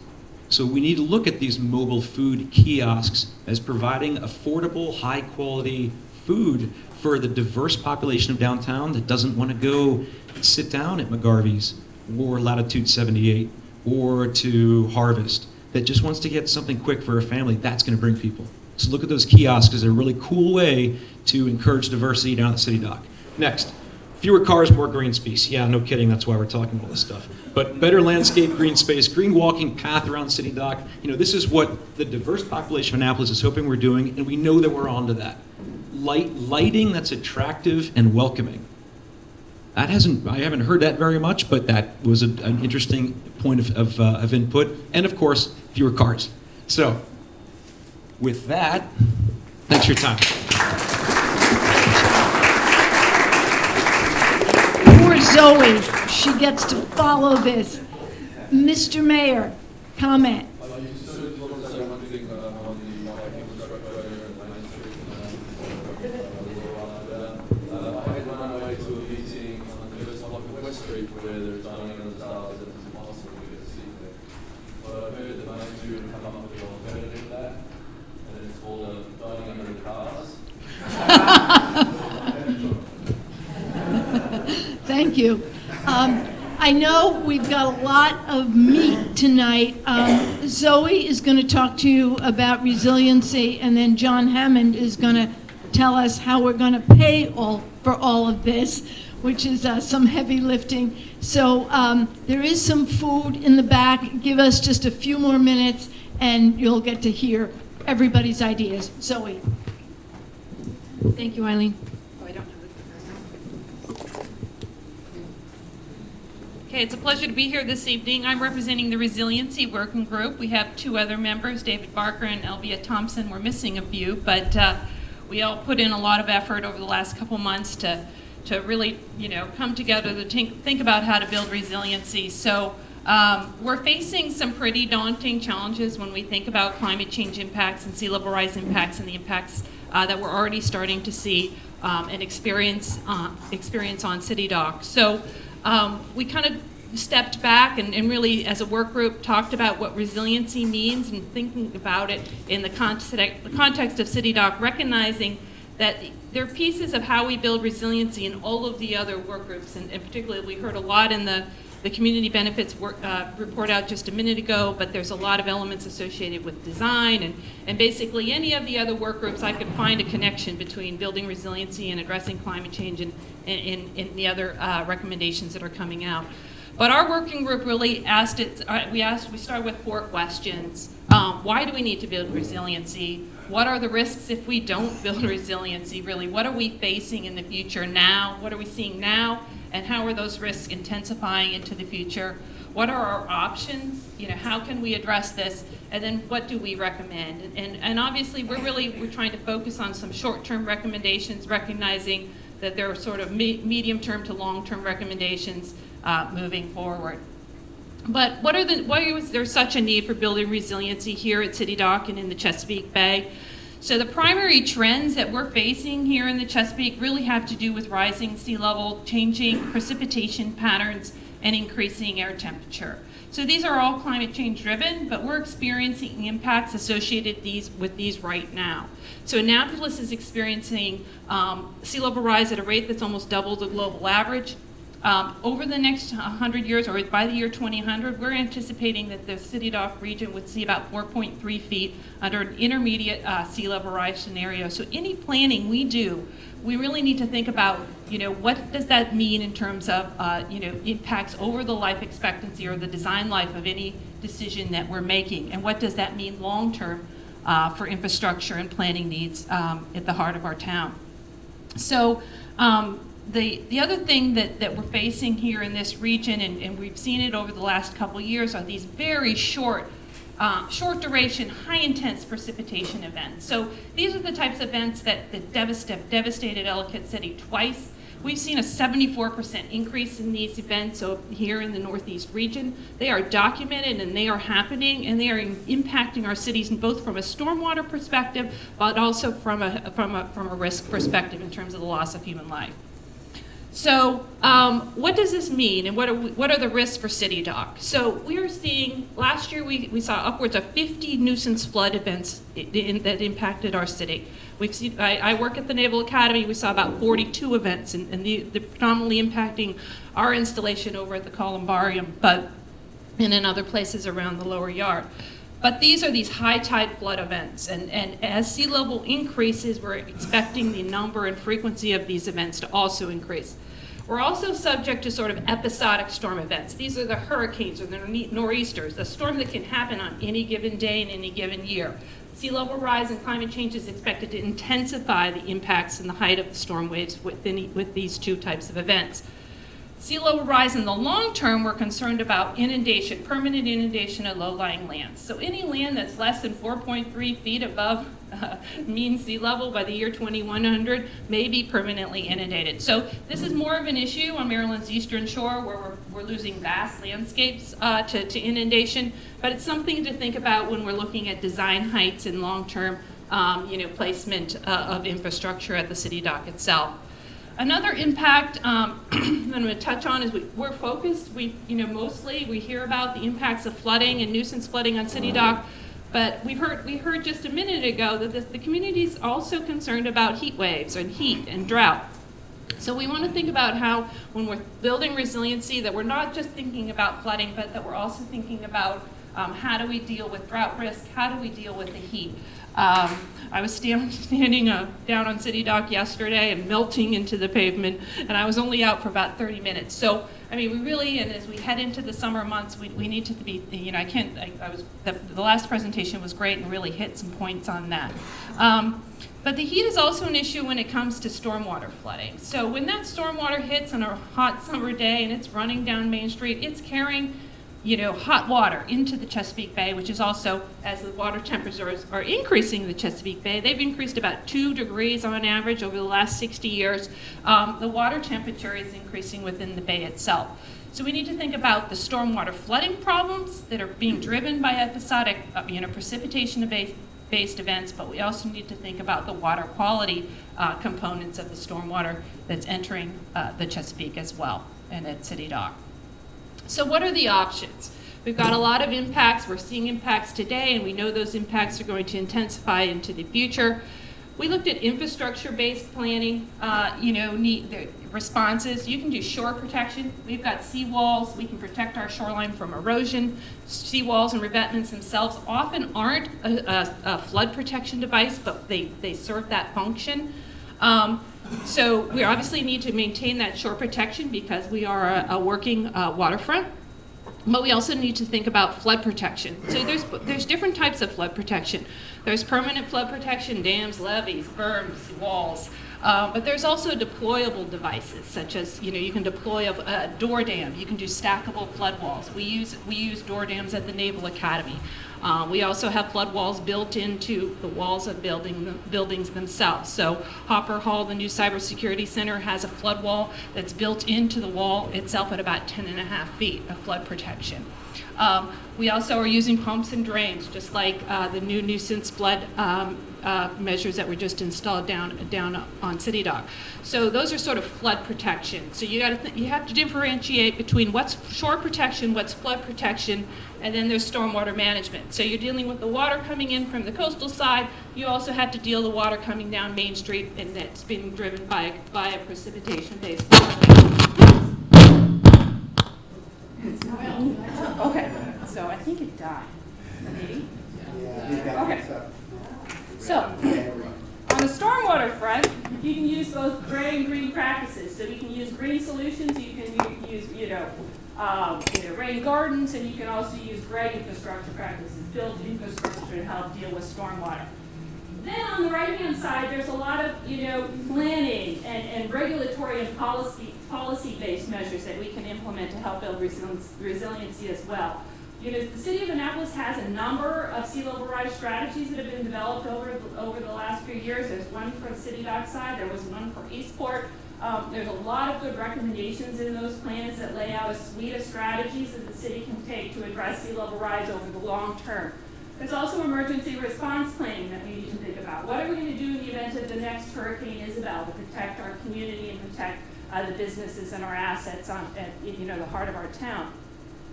So we need to look at these mobile food kiosks as providing affordable, high-quality food for the diverse population of downtown that doesn't want to go sit down at McGarvey's or Latitude 78 or to Harvest, that just wants to get something quick for a family. That's going to bring people. So look at those kiosks as a really cool way to encourage diversity down at the city dock. Next, fewer cars, more green space. Yeah, no kidding, that's why we're talking about this stuff. But better landscape, green space, green walking path around city dock. This is what the diverse population of Annapolis is hoping we're doing, and we know that we're onto that. Lighting that's attractive and welcoming. I haven't heard that very much, but that was an interesting point of input. And of course, fewer cars. So, with that, thanks for your time. Poor Zoe, she gets to follow this. Mr. Mayor, comment. Thank you. I know we've got a lot of meat tonight. Zoe is going to talk to you about resiliency, and then John Hammond is going to tell us how we're going to pay for all of this, which is some heavy lifting. So there is some food in the back. Give us just a few more minutes, and you'll get to hear everybody's ideas. Zoe. Thank you, Eileen. Okay, it's a pleasure to be here this evening. I'm representing the Resiliency Working Group. We have two other members, David Barker and Elvia Thompson. We're missing a few, but we all put in a lot of effort over the last couple months to really, come together to think about how to build resiliency. So we're facing some pretty daunting challenges when we think about climate change impacts and sea level rise impacts and the impacts that we're already starting to see and experience on City Dock. So we kind of stepped back and really, as a work group, talked about what resiliency means and thinking about it in the context of City Dock, recognizing that there are pieces of how we build resiliency in all of the other work groups, and particularly we heard a lot in the community benefits report out just a minute ago, but there's a lot of elements associated with design and basically any of the other work groups. I could find a connection between building resiliency and addressing climate change and the other recommendations that are coming out. But our working group really we started with 4 questions. Why do we need to build resiliency? What are the risks if we don't build resiliency, really? What are we facing in the future now? What are we seeing now? And how are those risks intensifying into the future? What are our options? How can we address this? And then what do we recommend? And obviously we're trying to focus on some short-term recommendations, recognizing that there are sort of medium-term to long-term recommendations moving forward. But why is there such a need for building resiliency here at City Dock and in the Chesapeake Bay? So the primary trends that we're facing here in the Chesapeake really have to do with rising sea level, changing precipitation patterns, and increasing air temperature. So these are all climate change driven, but we're experiencing impacts associated with these right now. So Annapolis is experiencing sea level rise at a rate that's almost double the global average. Over the next 100 years, or by the year 2100, we're anticipating that the City Dock region would see about 4.3 feet under an intermediate sea level rise scenario. So any planning we do, we really need to think about, what does that mean in terms of, impacts over the life expectancy or the design life of any decision that we're making, and what does that mean long-term for infrastructure and planning needs at the heart of our town. So. The other thing that we're facing here in this region, and we've seen it over the last couple of years, are these very short duration, high intense precipitation events. So these are the types of events that devastated Ellicott City twice. We've seen a 74% increase in these events here in the Northeast region. They are documented and they are happening, and they are impacting our cities both from a stormwater perspective, but also from a risk perspective in terms of the loss of human life. So what does this mean, and what are the risks for City Dock? So we are seeing, last year we saw upwards of 50 nuisance flood events that impacted our city. We've seen, I work at the Naval Academy, we saw about 42 events, and they're predominantly impacting our installation over at the Columbarium, and in other places around the lower yard. But these are these high tide flood events, and as sea level increases, we're expecting the number and frequency of these events to also increase. We're also subject to sort of episodic storm events. These are the hurricanes or the nor'easters, a storm that can happen on any given day in any given year. Sea level rise and climate change is expected to intensify the impacts and the height of the storm waves with these 2 types of events. Sea level rise in the long term, we're concerned about inundation, permanent inundation of low-lying lands. So any land that's less than 4.3 feet above mean sea level by the year 2100 may be permanently inundated. So this is more of an issue on Maryland's eastern shore, where we're losing vast landscapes to inundation, but it's something to think about when we're looking at design heights and long-term placement of infrastructure at the City Dock itself. Another impact I'm going to touch on is we're focused. Mostly we hear about the impacts of flooding and nuisance flooding on City Dock, but we heard just a minute ago that the community is also concerned about heat waves and heat and drought. So we want to think about how, when we're building resiliency, that we're not just thinking about flooding, but that we're also thinking about how do we deal with drought risk, how do we deal with the heat. I was standing down on City Dock yesterday and melting into the pavement, and I was only out for about 30 minutes. So, we really, and as we head into the summer months, we need to be, the last presentation was great and really hit some points on that. But the heat is also an issue when it comes to stormwater flooding. So when that stormwater hits on a hot summer day and it's running down Main Street, it's carrying hot water into the Chesapeake Bay, which is also, as the water temperatures are increasing in the Chesapeake Bay, they've increased about 2 degrees on average over the last 60 years. The water temperature is increasing within the bay itself. So we need to think about the stormwater flooding problems that are being driven by episodic, precipitation-based events, but we also need to think about the water quality components of the stormwater that's entering the Chesapeake as well, and at City Dock. So what are the options? We've got a lot of impacts. We're seeing impacts today, and we know those impacts are going to intensify into the future. We looked at infrastructure-based planning, the responses. You can do shore protection. We've got seawalls. We can protect our shoreline from erosion. Seawalls and revetments themselves often aren't a flood protection device, but they serve that function. So we obviously need to maintain that shore protection because we are a working waterfront. But we also need to think about flood protection. So there's different types of flood protection. There's permanent flood protection, dams, levees, berms, walls. But there's also deployable devices, such as, you can deploy a door dam. You can do stackable flood walls. We use door dams at the Naval Academy. We also have flood walls built into the walls of buildings themselves. So Hopper Hall, the new cybersecurity center, has a flood wall that's built into the wall itself at about 10.5 feet of flood protection. We also are using pumps and drains, just like the new nuisance flood measures that were just installed down on City Dock. So those are sort of flood protection. So you have to differentiate between what's shore protection, what's flood protection, and then there's stormwater management. So you're dealing with the water coming in from the coastal side. You also have to deal with the water coming down Main Street, and that's being driven by a precipitation-based. Okay, so I think it died. Maybe? Okay. So, on the stormwater front, you can use both gray and green practices. So you can use green solutions, you can use, rain gardens, and you can also use gray infrastructure practices, build infrastructure to help deal with stormwater. Then on the right-hand side, there's a lot of, planning and regulatory and policy-based measures that we can implement to help build resiliency as well. The City of Annapolis has a number of sea level rise strategies that have been developed over the last few years. There's one for the City Dockside, there was one for Eastport. There's a lot of good recommendations in those plans that lay out a suite of strategies that the city can take to address sea level rise over the long term. There's also emergency response planning that we need to think about. What are we going to do in the event of the next Hurricane Isabel to protect our community and protect the businesses and our assets at the heart of our town?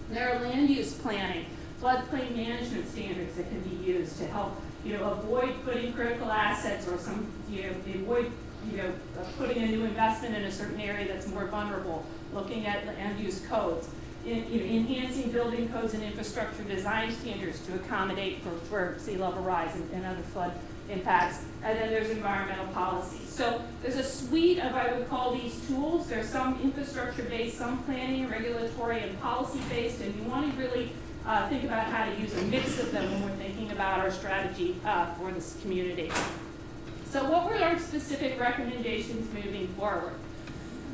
There are land use planning, floodplain management standards that can be used to help, avoid putting critical assets or avoid, putting a new investment in a certain area that's more vulnerable, looking at land use codes, enhancing building codes and infrastructure design standards to accommodate for sea level rise and other flood impacts. And then there's environmental policy. So there's a suite of, I would call these tools. There's some infrastructure-based, some planning, regulatory, and policy-based, and you want to really think about how to use a mix of them when we're thinking about our strategy for this community. So what were our specific recommendations moving forward?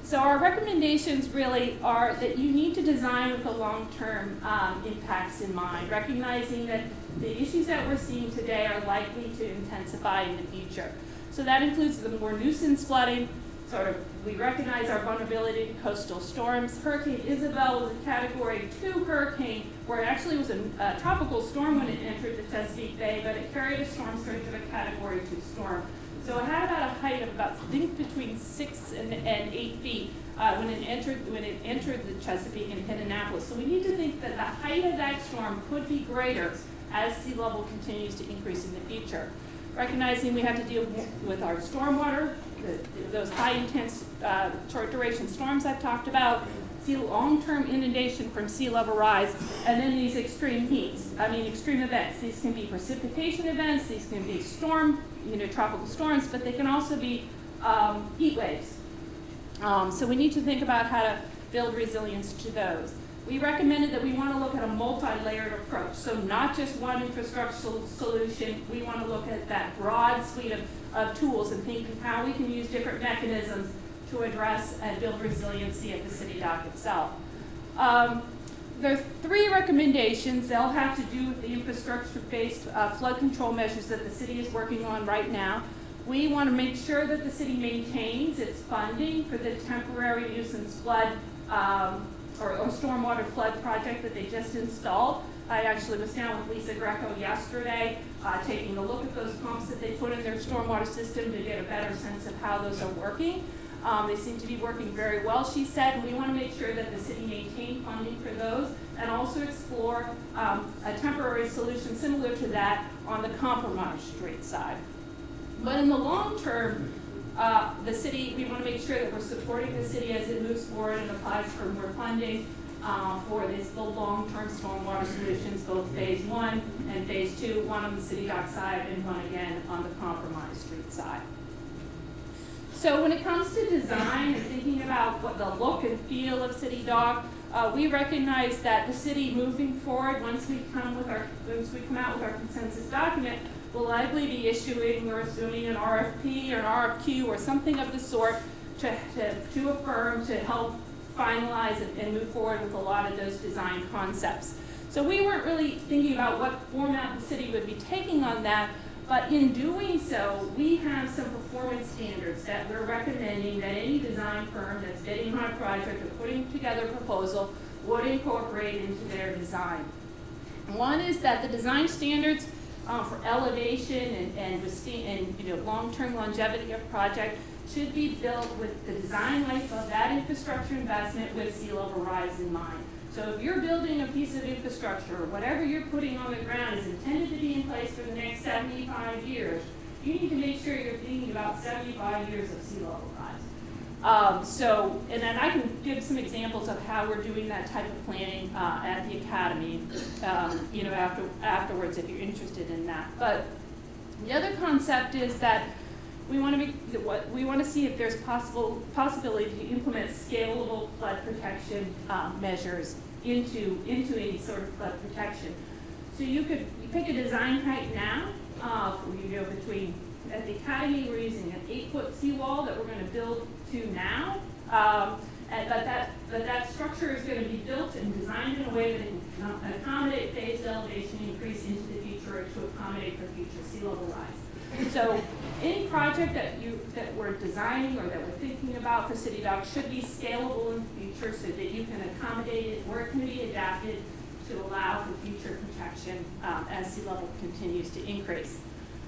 So our recommendations really are that you need to design with the long-term impacts in mind, recognizing that the issues that we're seeing today are likely to intensify in the future. So that includes the more nuisance flooding. We recognize our vulnerability to coastal storms. Hurricane Isabel was a Category 2 hurricane, where it actually was a tropical storm when it entered the Chesapeake Bay, but it carried a storm surge of a Category 2 storm. So it had about a height of about, I think, between 6 and 8 feet when it entered the Chesapeake and hit Annapolis. So we need to think that the height of that storm could be greater as sea level continues to increase in the future. Recognizing we have to deal with our stormwater, those high intense short duration storms I've talked about, see long-term inundation from sea level rise, and then these extreme extreme events. These can be precipitation events, these can be tropical storms, but they can also be heat waves. So we need to think about how to build resilience to those. We recommended that we want to look at a multi-layered approach. So not just one infrastructure solution, we want to look at that broad suite of tools and think of how we can use different mechanisms to address and build resiliency at the City Dock itself. There are 3 recommendations. They'll have to do with the infrastructure-based flood control measures that the city is working on right now. We want to make sure that the city maintains its funding for the temporary nuisance flood or stormwater flood project that they just installed. I actually was down with Lisa Greco yesterday, taking a look at those pumps that they put in their stormwater system to get a better sense of how those are working. They seem to be working very well, she said, and we want to make sure that the city maintain funding for those and also explore a temporary solution similar to that on the Compromise Street side. But in the long term, the city, we want to make sure that we're supporting the city as it moves forward and applies for more funding for the long-term stormwater solutions, both phase 1 and phase 2, one on the City Dock side and one again on the Compromise Street side. So when it comes to design and thinking about what the look and feel of City Dock, we recognize that the city moving forward, once we come out with our consensus document, will likely be issuing or assuming an RFP or an RFQ or something of the sort to a firm to help finalize and move forward with a lot of those design concepts. So we weren't really thinking about what format the city would be taking on that, but in doing so, we have some performance standards that we're recommending that any design firm that's bidding on a project or putting together a proposal would incorporate into their design. One is that the design standards for elevation and long-term longevity of project should be built with the design life of that infrastructure investment with sea level rise in mind. So if you're building a piece of infrastructure, or whatever you're putting on the ground is intended to be in place for the next 75 years, you need to make sure you're thinking about 75 years of sea level rise. And then I can give some examples of how we're doing that type of planning at the academy, afterwards if you're interested in that. But the other concept is that we want to see if there's possibility to implement scalable flood protection measures into any sort of flood protection. So you pick a design height now. Between at the academy we're using an 8-foot seawall that we're going to build to now, but that structure is going to be built and designed in a way that it can accommodate phased elevation increase into the future or to accommodate for future sea level rise. So any project that we're designing or that we're thinking about for City Dock should be scalable in the future so that you can accommodate it or it can be adapted to allow for future protection as sea level continues to increase.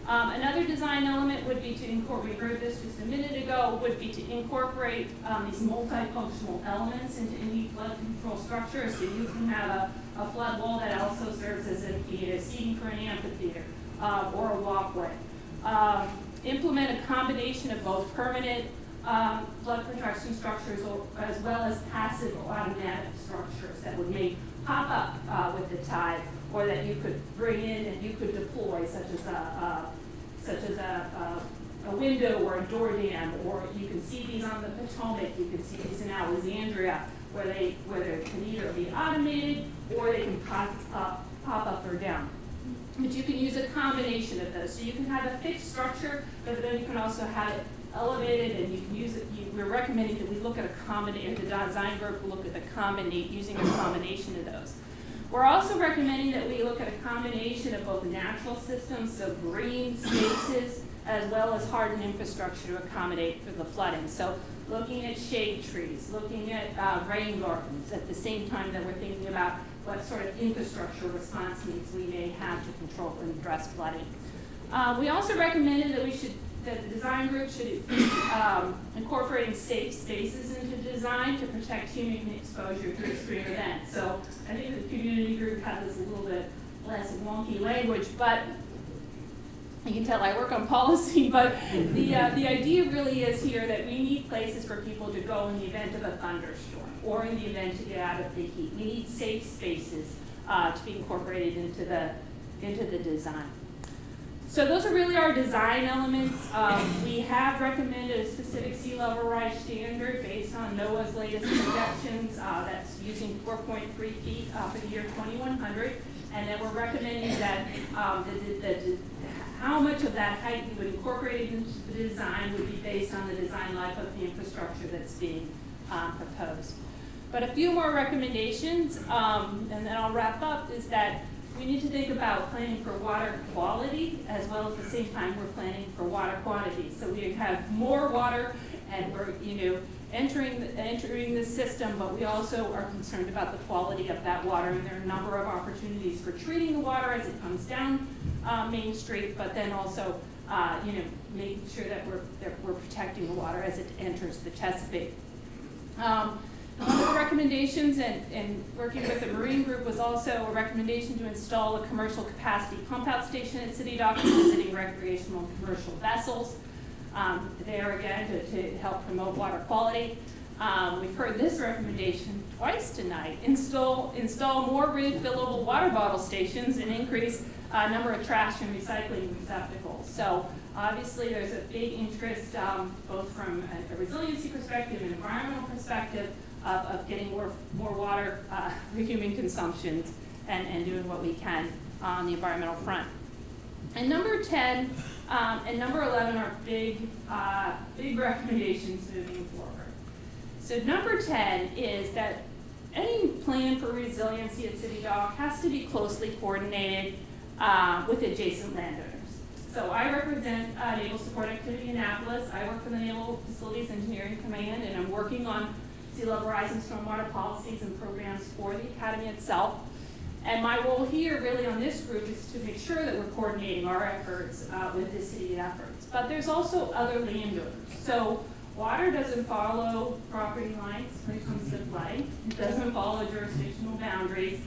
Another design element would be to incorporate, we heard this just a minute ago, would be to incorporate these multifunctional elements into any flood control structure. So you can have a flood wall that also serves as a seating for an amphitheater or a walkway. Implement a combination of both permanent flood protection structures as well as passive or automatic structures that would pop up with the tide, or that you could bring in and you could deploy, such as a window or a door dam, or you can see these on the Potomac, you can see these in Alexandria, where they can either be automated or they can pop up or down. But you can use a combination of those. So you can have a fixed structure, but then you can also have it elevated, and you can use it. We're recommending that we look at the design group will look at using a combination of those. We're also recommending that we look at a combination of both natural systems, so green spaces, as well as hardened infrastructure to accommodate for the flooding. So looking at shade trees, looking at rain gardens at the same time that we're thinking about what sort of infrastructure response needs we may have to control and address flooding. We also recommended that the design group should be incorporating safe spaces into design to protect human exposure to extreme events. So I think the community group had this a little bit less wonky language, but you can tell I work on policy, but the idea really is here that we need places for people to go in the event of a thunderstorm or in the event to get out of the heat. We need safe spaces to be incorporated into the design. So those are really our design elements. We have recommended a specific sea level rise standard based on NOAA's latest projections. That's using 4.3 feet for the year 2100. And then we're recommending that how much of that height you would incorporate into the design would be based on the design life of the infrastructure that's being proposed. But a few more recommendations, and then I'll wrap up, is that we need to think about planning for water quality as well as at the same time we're planning for water quantity. So we have more water and we're entering the system, but we also are concerned about the quality of that water, and there are a number of opportunities for treating the water as it comes down Main Street, but then also making sure that we're protecting the water as it enters the Chesapeake. One of the recommendations and working with the Marine Group was also a recommendation to install a commercial capacity pump out station at City Dock for visiting recreational and commercial vessels. There again to help promote water quality. We've heard this recommendation twice tonight. Install more refillable water bottle stations and increase number of trash and recycling receptacles. So Obviously, there's a big interest, both from a resiliency perspective and environmental perspective, of getting more water for human consumption and doing what we can on the environmental front. And number 10 and number 11 are big recommendations moving forward. So number 10 is that any plan for resiliency at City Dock has to be closely coordinated with adjacent landowners. So I represent Naval Support Activity Annapolis. I work for the Naval Facilities Engineering Command, and I'm working on sea level rise and stormwater policies and programs for the Academy itself. And my role here really on this group is to make sure that we're coordinating our efforts with the city efforts. But there's also other landowners. So water doesn't follow property lines when it comes to flooding. It doesn't follow jurisdictional boundaries.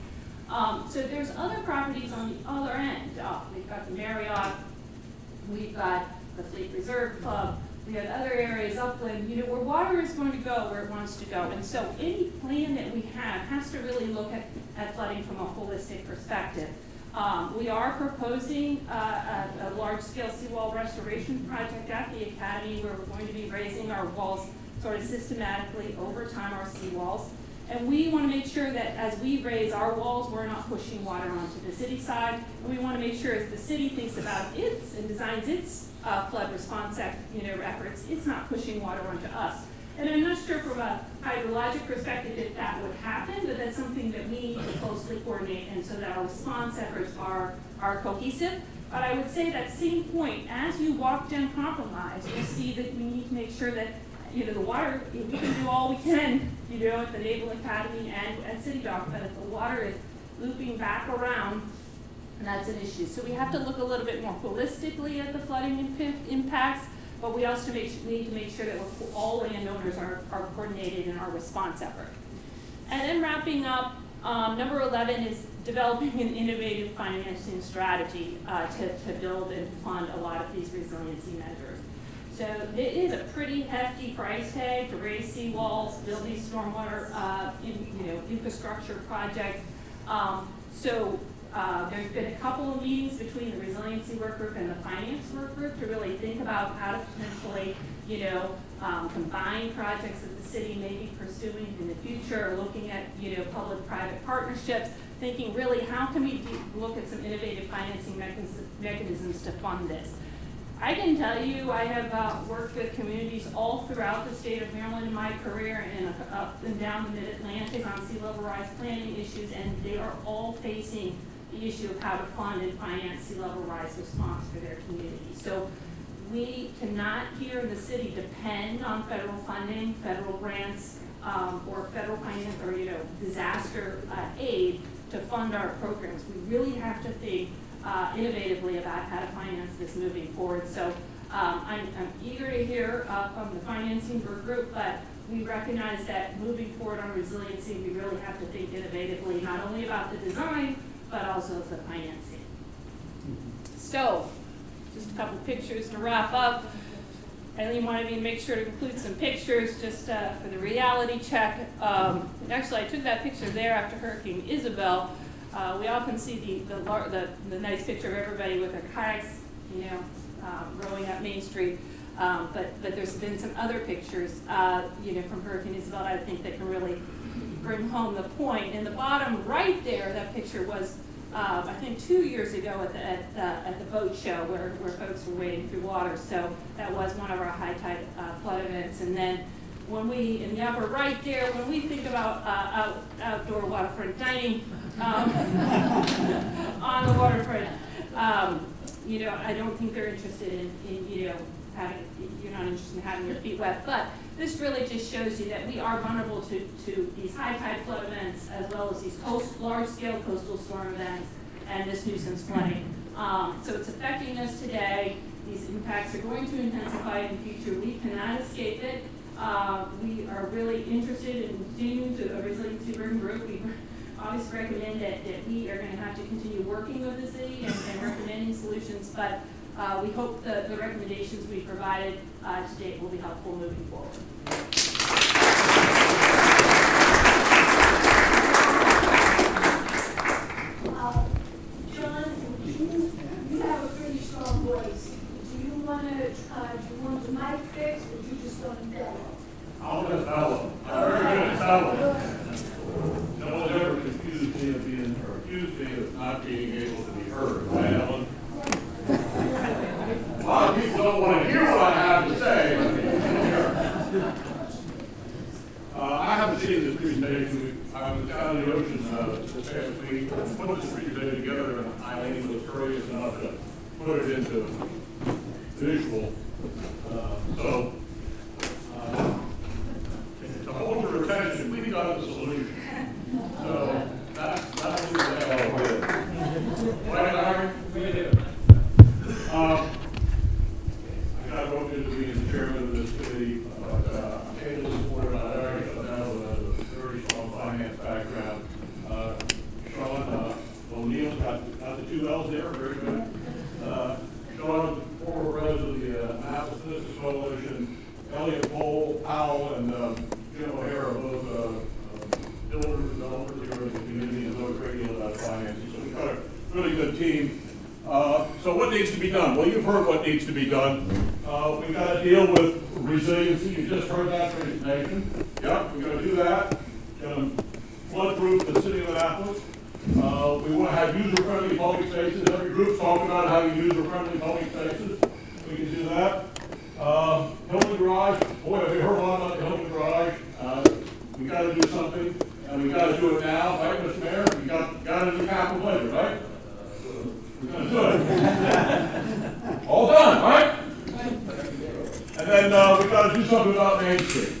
So there's other properties on the other end. We've got the Marriott, we've got the Fleet Reserve Club, we have other areas upland, where water is going to go where it wants to go. And so any plan that we have has to really look at flooding from a holistic perspective. We are proposing a large-scale seawall restoration project at the Academy where we're going to be raising our walls sort of systematically over time, our seawalls. And we want to make sure that as we raise our walls, we're not pushing water onto the city side. And we want to make sure as the city thinks about its and designs its flood response efforts, it's not pushing water onto us. And I'm not sure from a hydrologic perspective if that would happen, but that's something that we need to closely coordinate, and so that our response efforts are cohesive. But I would say that same point, as you walk down Compromise, you'll see that we need to make sure that the water, we can do all we can, at the Naval Academy and at City Dock, but if the water is looping back around, that's an issue. So we have to look a little bit more holistically at the flooding impacts, but we also need to make sure that all landowners are coordinated in our response effort. And then wrapping up, number 11 is developing an innovative financing strategy to build and fund a lot of these resiliency measures. So it is a pretty hefty price tag to raise seawalls, build these stormwater infrastructure projects. There's been a couple of meetings between the resiliency work group and the finance work group to really think about how to potentially, combine projects that the city may be pursuing in the future, or looking at, public-private partnerships, thinking really how can we look at some innovative financing mechanisms to fund this. I can tell you I have worked with communities all throughout the state of Maryland in my career and up and down the Mid-Atlantic on sea level rise planning issues, and they are all facing the issue of how to fund and finance sea level rise response for their community. So we cannot here in the city depend on federal funding, federal grants, or federal finance or disaster aid to fund our programs. We really have to think innovatively about how to finance this moving forward. So I'm eager to hear from the financing group, but we recognize that moving forward on resiliency, we really have to think innovatively, not only about the design, but also the financing. So, just a couple pictures to wrap up. Eileen wanted me to make sure to include some pictures just for the reality check. Actually, I took that picture there after Hurricane Isabel. We often see the nice picture of everybody with their kayaks, rowing up Main Street. But there's been some other pictures, from Hurricane Isabel, I think that can really bring home the point. In the bottom right there, that picture was, I think 2 years ago at the boat show where folks were wading through water. So that was one of our high tide flood events. And then when we, in the upper right there, when we think about outdoor waterfront dining on the waterfront, I don't think they're interested in you're not interested in having your feet wet, but this really just shows you that we are vulnerable to these high tide flood events as well as these large-scale coastal storm events and this nuisance flooding. So it's affecting us today. These impacts are going to intensify in the future. We cannot escape it. We are really interested in continuing to a resiliency working group. We obviously recommend that we are going to have to continue working with the city and recommending solutions, but we hope the recommendations we provided to date will be helpful moving forward. John, you have a pretty strong voice. Do you want No one's ever confused me of being, or accused me of not being able to be heard, right, Ellen? A lot of people don't want to hear what I have to say. I haven't seen this presentation. I was down in the ocean this past week, put this presentation together, and Eileen was courteous enough to put it into visual. To hold your attention, we got the solution. So that's what we did. Right, Larry? We did. I got voted to be the chairman of this committee, but I'm able to support Larry Chanel with a very strong finance background. Sean O'Neill got the two L's there, very good. Sean, former president of the Annapolis Business Coalition, Elliot Powell, and Jim O'Hara, both builders and developers here in the community, and know a great deal about financing. So we've got a really good team. So what needs to be done? Well, you've heard what needs to be done. We've got to deal with resiliency. You just heard that presentation. Yep, we're going to do that. Going to flood-proof the city of Annapolis. We want to have user-friendly public spaces. Every group's talking about having user-friendly public spaces. We can do that. Hillman Garage. Boy, have you heard a lot about the Hillman Garage. We got to do something, and we got to do it now, right, Mr. Mayor? We got to do capital budget, right? We're going to do it. All done, right? And then we got to do something about Main Street.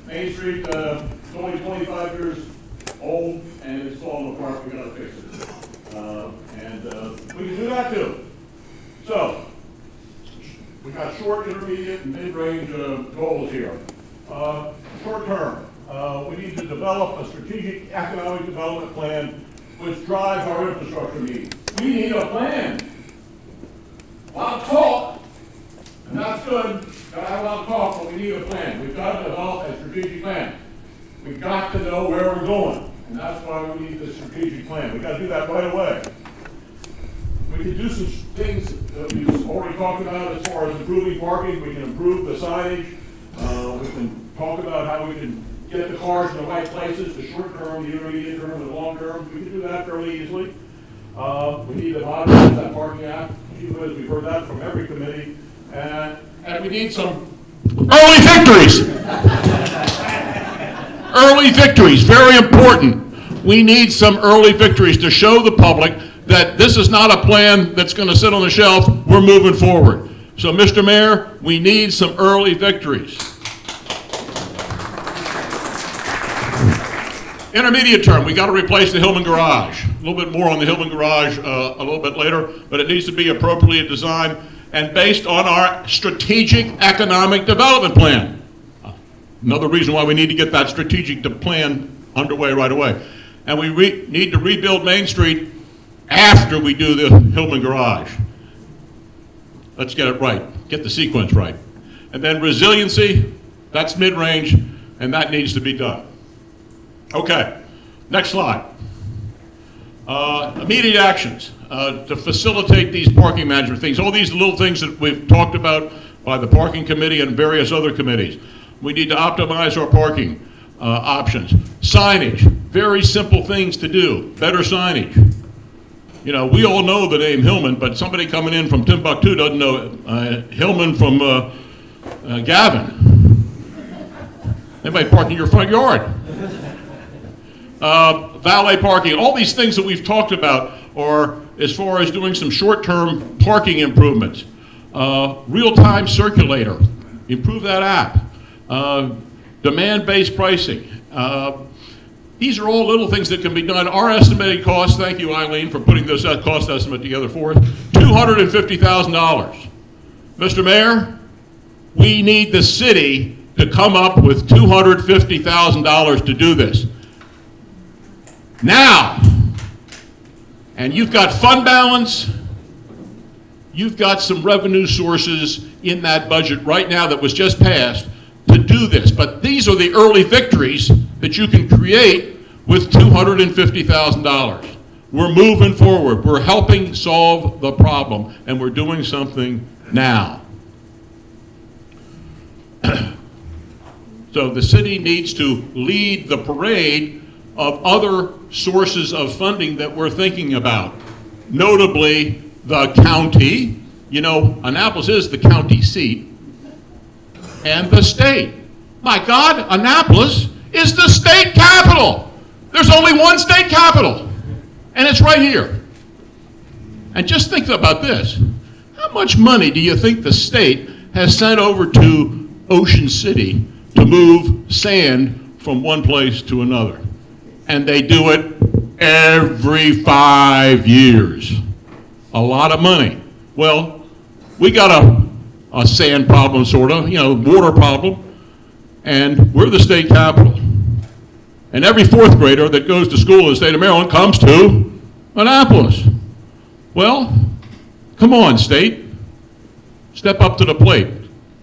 Main Street is only 25 years old, and it's falling apart. We got to fix it. And we can do that too. So we got short, intermediate, and mid-range goals here. Short term, we need to develop a strategic economic development plan which drives our infrastructure needs. We need a plan. A lot of talk, and that's good. Gotta have a lot of talk, but we need a plan. We've got to develop a strategic plan. We've got to know where we're going, and that's why we need this strategic plan. We've got to do that right away. We can do some things that we've already talked about as far as improving parking. We can improve the signage. We can talk about how we can get the cars in the right places, the short term, the intermediate term, the long term. We can do that fairly easily. We need to modernize that parking act. We've heard that from every committee. And we need some early victories. Early victories, very important. We need some early victories to show the public that this is not a plan that's going to sit on the shelf. We're moving forward. So, Mr. Mayor, we need some early victories. Intermediate term, we got to replace the Hillman Garage. A little bit more on the Hillman Garage a little bit later, but it needs to be appropriately designed and based on our strategic economic development plan. Another reason why we need to get that strategic plan underway right away. And we need to rebuild Main Street after we do the Hillman Garage. Let's get it right, get the sequence right. And then resiliency, that's mid-range, and that needs to be done. Okay, next slide. Immediate actions to facilitate these parking management things. All these little things that we've talked about by the parking committee and various other committees. We need to optimize our parking options. Signage, very simple things to do. Better signage. You know, we all know the name Hillman, but somebody coming in from Timbuktu doesn't know Hillman from Gavin. They might park in your front yard. Valet parking, all these things that we've talked about, or as far as doing some short-term parking improvements. Real-time circulator, improve that app. Demand-based pricing. These are all little things that can be done. Our estimated cost, thank you Eileen for putting this cost estimate together for us, $250,000. Mr. Mayor, we need the city to come up with $250,000 to do this. Now, and you've got fund balance, you've got some revenue sources in that budget right now that was just passed to do this. But these are the early victories that you can create with $250,000. We're moving forward. We're helping solve the problem, and we're doing something now. So the city needs to lead the parade of other sources of funding that we're thinking about, notably the county. You know, Annapolis is the county seat, and the state. My God, Annapolis is the state capital. There's only one state capital, and it's right here. And just think about this. How much money do you think the state has sent over to Ocean City to move sand from one place to another? And they do it every 5 years. A lot of money. Well, we got a sand problem, sort of, water problem, and we're the state capital. And every fourth grader that goes to school in the state of Maryland comes to Annapolis. Well, come on, state. Step up to the plate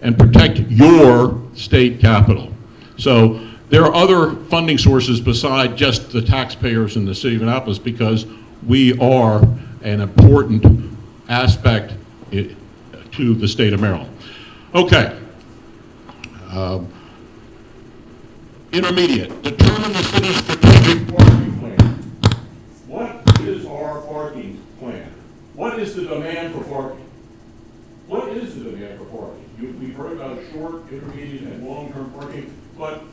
and protect your state capital. So there are other funding sources beside just the taxpayers in the city of Annapolis, because we are an important aspect to the state of Maryland. Okay. Intermediate. Determine the city's strategic parking plan. What is our parking plan? What is the demand for parking? What is the demand for parking? We've heard about short, intermediate, and long-term parking, but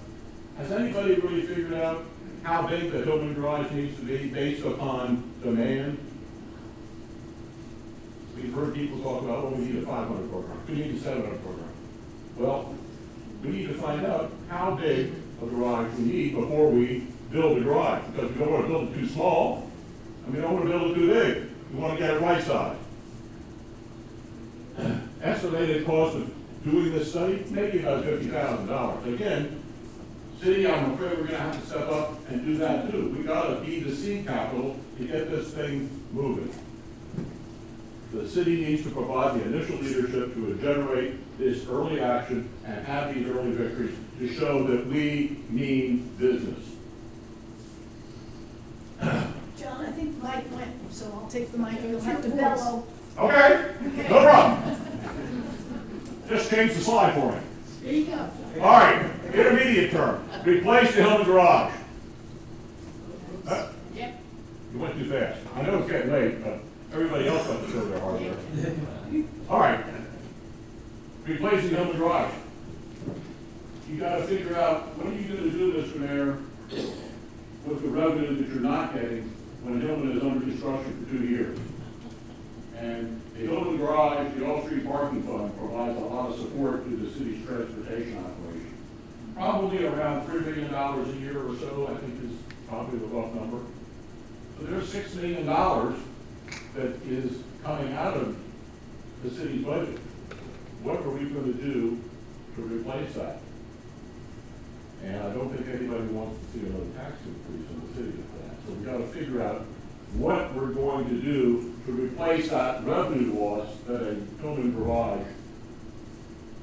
has anybody really figured out how big the Hillman Garage needs to be based upon demand? We've heard people talk about, we need a 500 program, we need a 700 program. Well, we need to find out how big a garage we need before we build a garage, because we don't want to build it too small, and we don't want to build it too big. We want to get it right size. Estimated cost of doing this study, maybe about $50,000. Again, city, I'm afraid we're going to have to step up and do that too. We got to be the seed capital to get this thing moving. The city needs to provide the initial leadership to generate this early action and have these early victories to show that we mean business. John, I think Mike went, so I'll take the mic. You'll have to bellow. Okay, no problem. Just change the slide for me. There you go. All right, intermediate term, replace the Hillman Garage. Yep. You went too fast. I know it's getting late, but everybody else got to show their hard work. All right, replacing the Hillman Garage. You got to figure out, what are you going to do, Mr. Mayor, with the revenue that you're not getting when Hillman is under construction for 2 years? And the Hillman Garage, the All-Street Parking Fund, provides a lot of support to the city's transportation operation. Probably around $3 million a year or so, I think is probably the rough number. So there's $6 million that is coming out of the city's budget. What are we going to do to replace that? And I don't think anybody wants to see another tax increase in the city with that. So we've got to figure out what we're going to do to replace that revenue loss that a Hillman Garage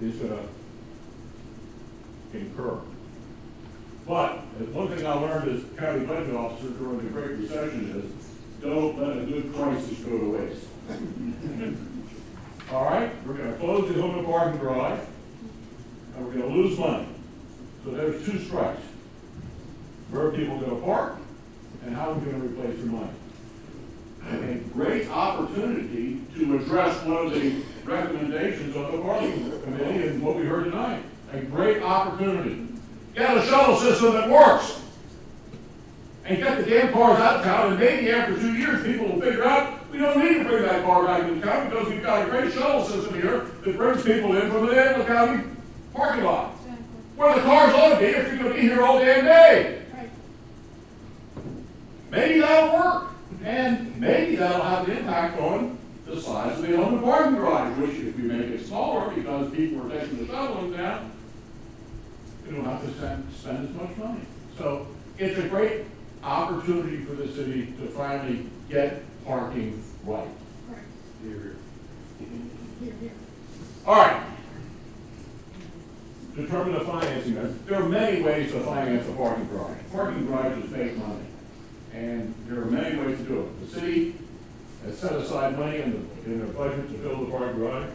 is going to incur. But one thing I learned as county budget officer during the Great Recession is, don't let a good crisis go to waste. All right, we're going to close the Hillman Parking Garage, and we're going to lose money. So there's 2 strikes. Where are people going to park, and how are we going to replace their money? A great opportunity to address one of the recommendations of the parking committee and what we heard tonight. A great opportunity. Get a shuttle system that works. And get the damn cars out of town, and maybe after 2 years, people will figure out we don't need to bring that car back into town because we've got a great shuttle system here that brings people in from the Danville County parking lot. Where the cars ought to be if you're going to be here all damn day. Maybe that'll work. And maybe that'll have an impact on the size of the Hillman Parking Garage, which if you make it smaller because people are taking the shuttling down, you don't have to spend as much money. So it's a great opportunity for the city to finally get parking right. Here. All right. Determine the financing. There are many ways to finance a parking garage. Parking garages make money. And there are many ways to do it. The city has set aside money in their budget to build a parking garage.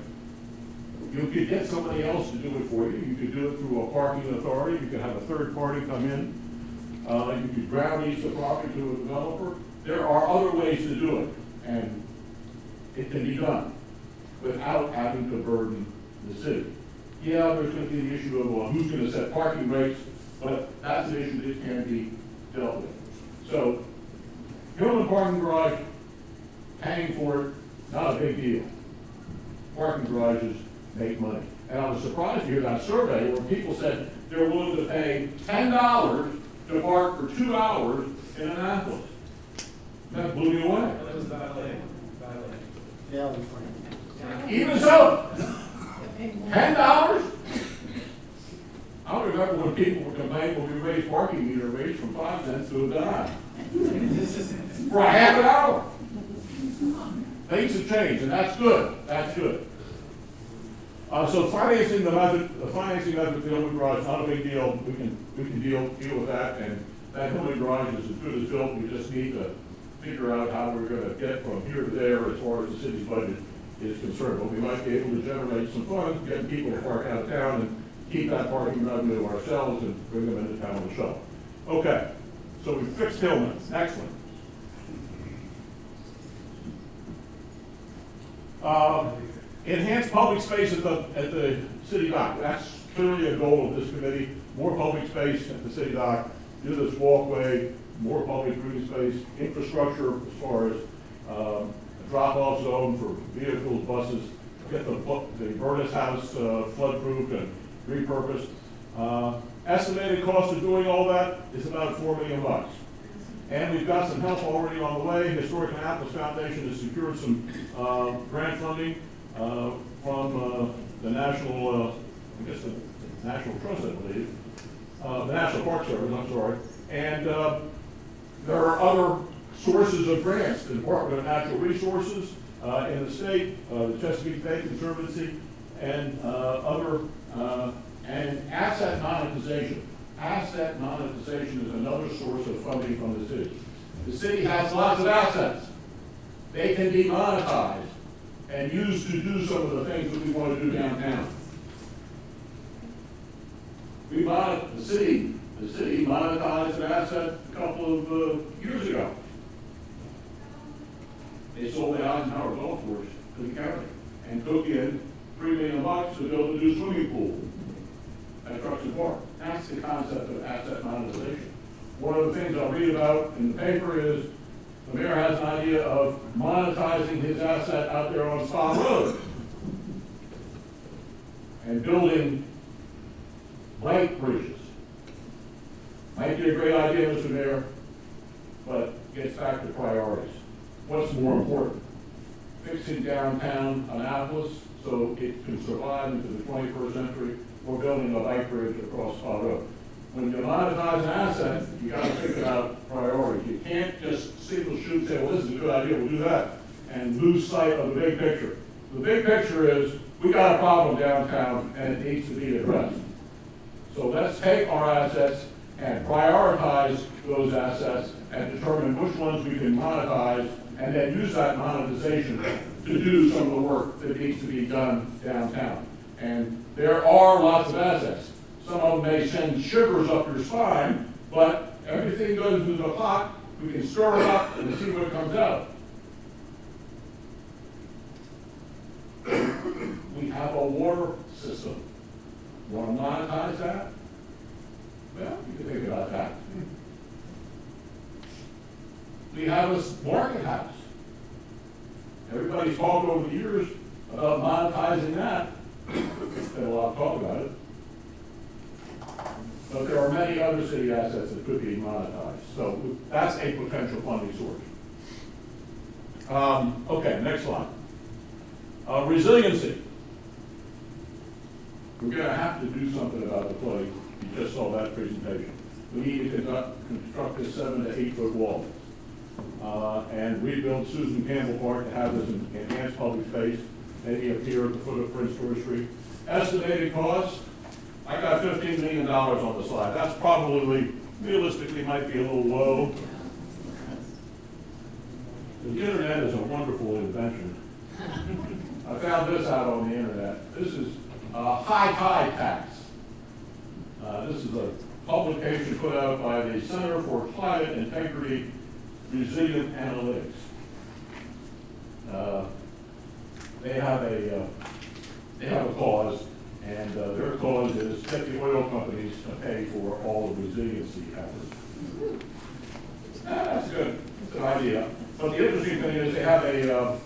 You could get somebody else to do it for you. You could do it through a parking authority. You could have a third party come in. You could ground lease the property to a developer. There are other ways to do it, and it can be done without having to burden the city. Yeah, there's going to be the issue of, well, who's going to set parking rates, but that's an issue that can be dealt with. So, building a parking garage, paying for it, not a big deal. Parking garages make money. And I was surprised to hear that survey where people said they're willing to pay $10 to park for 2 hours in Annapolis. That blew me away. Even so, $10? I remember when people were complaining when we raised parking meter rates from 5 cents to a dime. For a half an hour. Things have changed, and that's good. That's good. So financing the financing method for the Hillman Garage is not a big deal. We can deal with that, and that Hillman Garage is as good as built. We just need to figure out how we're going to get from here to there as far as the city's budget is concerned. But we might be able to generate some funds, get people to park out of town, and keep that parking revenue ourselves and bring them into town with a shuttle. Okay, so we fixed Hillman. Excellent. Enhance public space at the city dock. That's clearly a goal of this committee. More public space at the city dock. Do this walkway, more public green space, infrastructure as far as a drop-off zone for vehicles, buses. Get the Burness House flood-proof and repurposed. Estimated cost of doing all that is about $4 million. And we've got some help already on the way. Historic Annapolis Foundation has secured some grant funding from the National, I guess the National Trust, I believe, the National Park Service, I'm sorry. And there are other sources of grants, the Department of Natural Resources in the state, the Chesapeake Bay Conservancy, and other, and asset monetization. Asset monetization is another source of funding from the city. The city has lots of assets. They can be monetized and used to do some of the things that we want to do downtown. The city monetized an asset a couple of years ago. They sold the Eisenhower Golf Course to the county and took in $3 million to build a new swimming pool at Truxton Park. That's the concept of asset monetization. One of the things I'll read about in the paper is the mayor has an idea of monetizing his asset out there on Spa Road and building light bridges. Might be a great idea, Mr. Mayor, but gets back to priorities. What's more important? Fixing downtown Annapolis so it can survive into the 21st century, or building a bike bridge across Spa Road. When you monetize an asset, you got to think about priorities. You can't just single shoot and say, well, this is a good idea, we'll do that, and lose sight of the big picture. The big picture is, we got a problem downtown and it needs to be addressed. So let's take our assets and prioritize those assets and determine which ones we can monetize, and then use that monetization to do some of the work that needs to be done downtown. And there are lots of assets. Some of them may send shivers up your spine, but everything goes into the pot. We can stir it up and see what comes out. We have a water system. Want to monetize that? Well, you can think about that. We have a market house. Everybody's talked over the years about monetizing that. There's been a lot of talk about it. But there are many other city assets that could be monetized. So that's a potential funding source. Okay, next slide. Resiliency. We're going to have to do something about the flooding. You just saw that presentation. We need to construct this 7 to 8 foot wall. And rebuild Susan Campbell Park to have this enhanced public space, maybe up here at the foot of Prince George Street. Estimated cost, I got $15 million on the slide. That's probably, realistically, might be a little low. The internet is a wonderful invention. I found this out on the internet. This is high tide tax. This is a publication put out by the Center for Climate Integrity Resilient Analytics. They have a cause, and their cause is get the oil companies to pay for all the resiliency efforts. That's good. That's an idea. But the interesting thing is they have a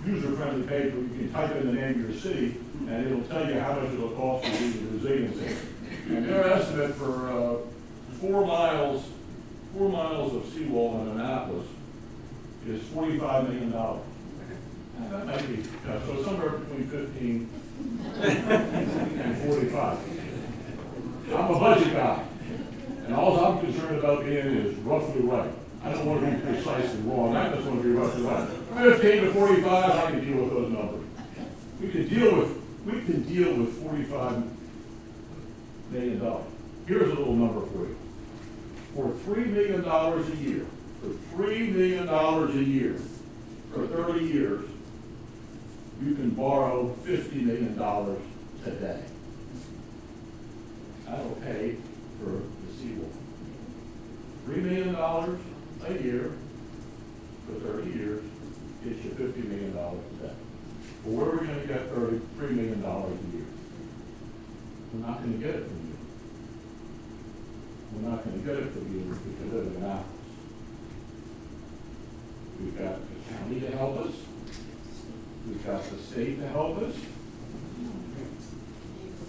user-friendly page where you can type in the name of your city, and it'll tell you how much it'll cost to do the resiliency. And their estimate for 4 miles of seawall in Annapolis is $45 million. That might be, so somewhere between 15 and 45. I'm a budget guy, and all I'm concerned about being is roughly right. I don't want to be precisely wrong, I just want to be roughly right. 15 to 45, I can deal with those numbers. We can deal with $45 million. Here's a little number for you. For $3 million a year, for 30 years, you can borrow $50 million today. That'll pay for the seawall. $3 million a year for 30 years gets you $50 million today. Well, where are we going to get $3 million a year? We're not going to get it from you. We're not going to get it from you if you live in Annapolis. We've got the county to help us. We've got the state to help us.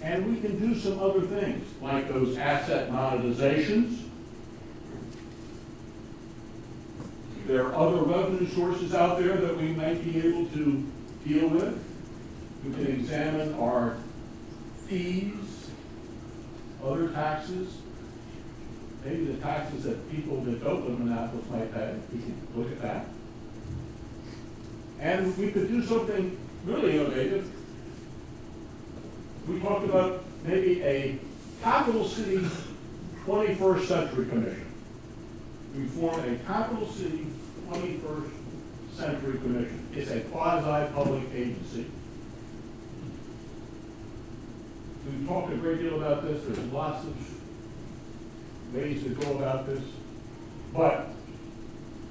And we can do some other things, like those asset monetizations. There are other revenue sources out there that we might be able to deal with. We can examine our fees, other taxes, maybe the taxes that people that don't live in Annapolis might pay. We can look at that. And we could do something really innovative. We talked about maybe a capital city 21st century commission. We form a capital city 21st century commission. It's a quasi-public agency. We've talked a great deal about this. There's lots of ways to go about this. But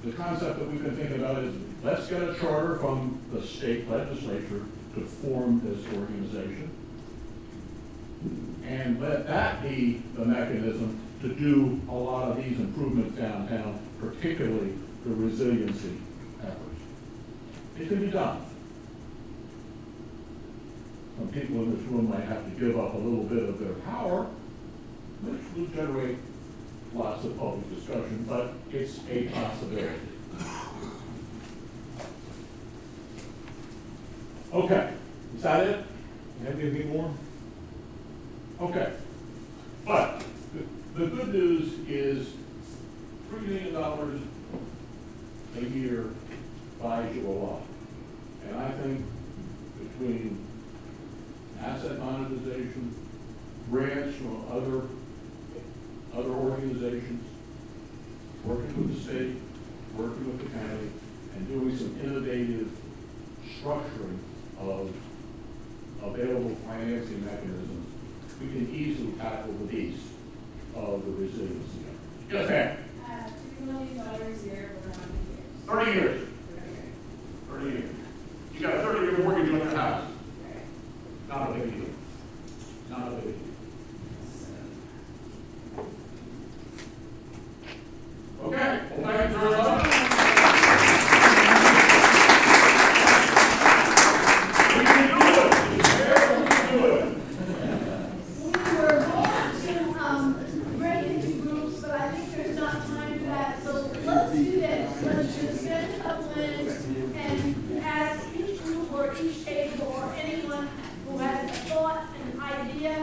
the concept that we've been thinking about is let's get a charter from the state legislature to form this organization. And let that be the mechanism to do a lot of these improvements downtown, particularly the resiliency efforts. It can be done. Some people in this room might have to give up a little bit of their power, which will generate lots of public discussion, but it's a possibility. Okay, is that it? You have anything more? Okay, but the good news is $3 million a year buys you a lot. And I think between asset monetization, grants from other organizations, working with the state, working with the county, and doing some innovative structuring of available financing mechanisms, we can easily tackle the beast of the resiliency. Yes, ma'am. $3 million a year for how many years? 30 years. 30 years. You got a 30-year mortgage on your house. Not a big deal. Not a big deal. Okay, well, thank you very much. We can do it. We can do it. We were going to break into groups, but I think there's not time for that. So let's do this. Let's just spend a couple minutes and ask each group or each table or anyone who has a thought, an idea,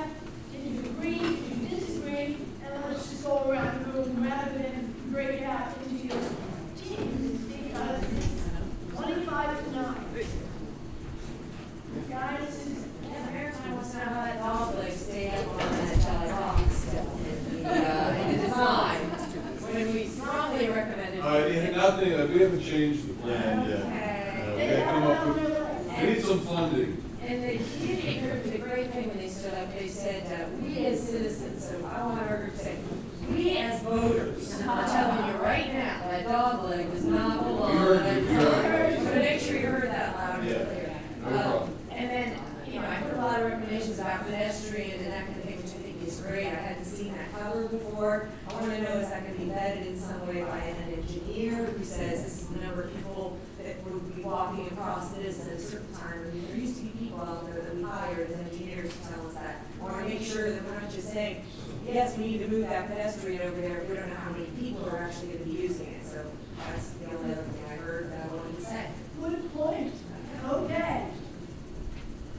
if you agree, if you disagree, and let's just go around the room rather than break it out into your teams because it's 25 to 9. Guys, this is I want to know how that dog legs stay up on that dog still in the design, when we strongly recommended. Nothing, we haven't changed the plan yet. They have it on their list. We need some funding. And they did the great thing when they stood up, they said, we as citizens, so I want her to say, we as voters, and I'm telling you right now, that dog leg does not belong. So make sure you heard that loud and clear. And then, you know, I heard a lot of recommendations about pedestrian and that kind of thing, which I think is great. I hadn't seen that covered before. I want to know, is that going to be vetted in some way by an engineer who says this is the number of people that would be walking across this at a certain time? I mean, there used to be people out there that we hired as engineers to tell us that. I want to make sure that we're not just saying, yes, we need to move that pedestrian over there, if we don't know how many people are actually going to be using it. So that's the only other thing I heard that I wanted to say. Good point. Okay.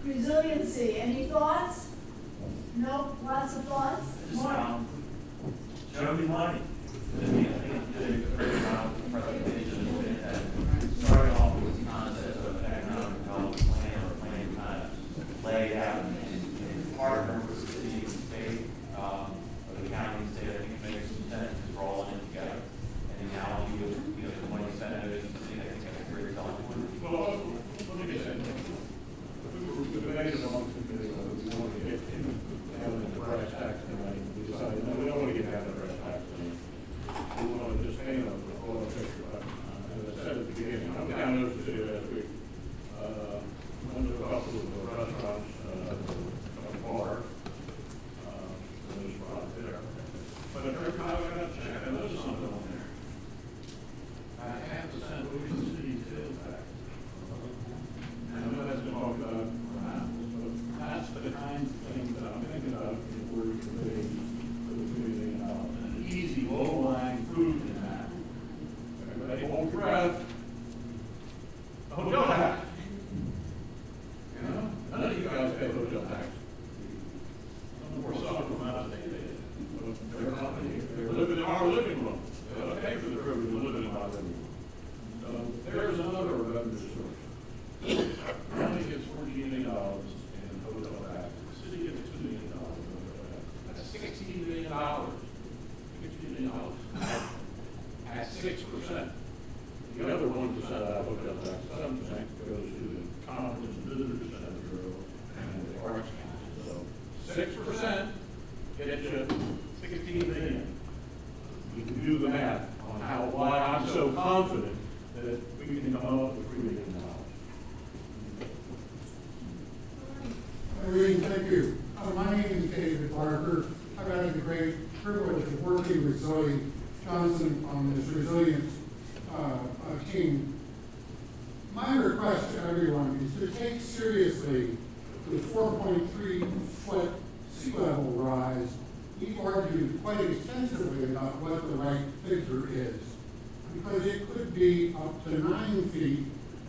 Resiliency, any thoughts? No, lots of thoughts? Mark? Show me money. I think you did a great job with the presentation, and starting off with this concept of an economic development plan or plan kind of laid out and partner with the city and state, or the county and state. I think it makes some sense because we're all in together. And the analogy of, you know, the 20% of it, I think that's a great selling point. Well, let me just say, we debated amongst the committee whether we want to get having the brass tax tonight. We decided, no, we don't want to get having the brass tax tonight. We want to just pay them for the whole picture. As I said at the beginning, I'm down in the city last week. Went to a couple of restaurants, a bar. There's a spot there. But every time I got to check, I noticed something on there. I have to send Ocean City sales tax. I know that's been talked about for now, but that's the kinds of things that I'm thinking about in order to pay for the community and an easy, low-lying fruit in that. Everybody hold your breath. A hotel tax. You know, none of you guys pay hotel tax. We're suffering from out of state. They're company. They're living in our living room. They don't pay for the privilege of living in our living room. So there's another revenue source. The county gets $14 million in hotel tax. The city gets $2 million in hotel tax. That's $16 million. $16 million at 6%. The other 1% of hotel tax, 7% goes to the conference and visitor center bureau and the arts council. So 6% gets you 16 million. You can do the math on why I'm so confident that we can come up with $3 million. Irene, thank you. My name is David Barker. I've had the great privilege of working with Zoe Johnson on this resilience team. My request to everyone is to take seriously the 4.3-foot sea level rise. We've argued quite extensively about what the right figure is, because it could be up to 9 feet,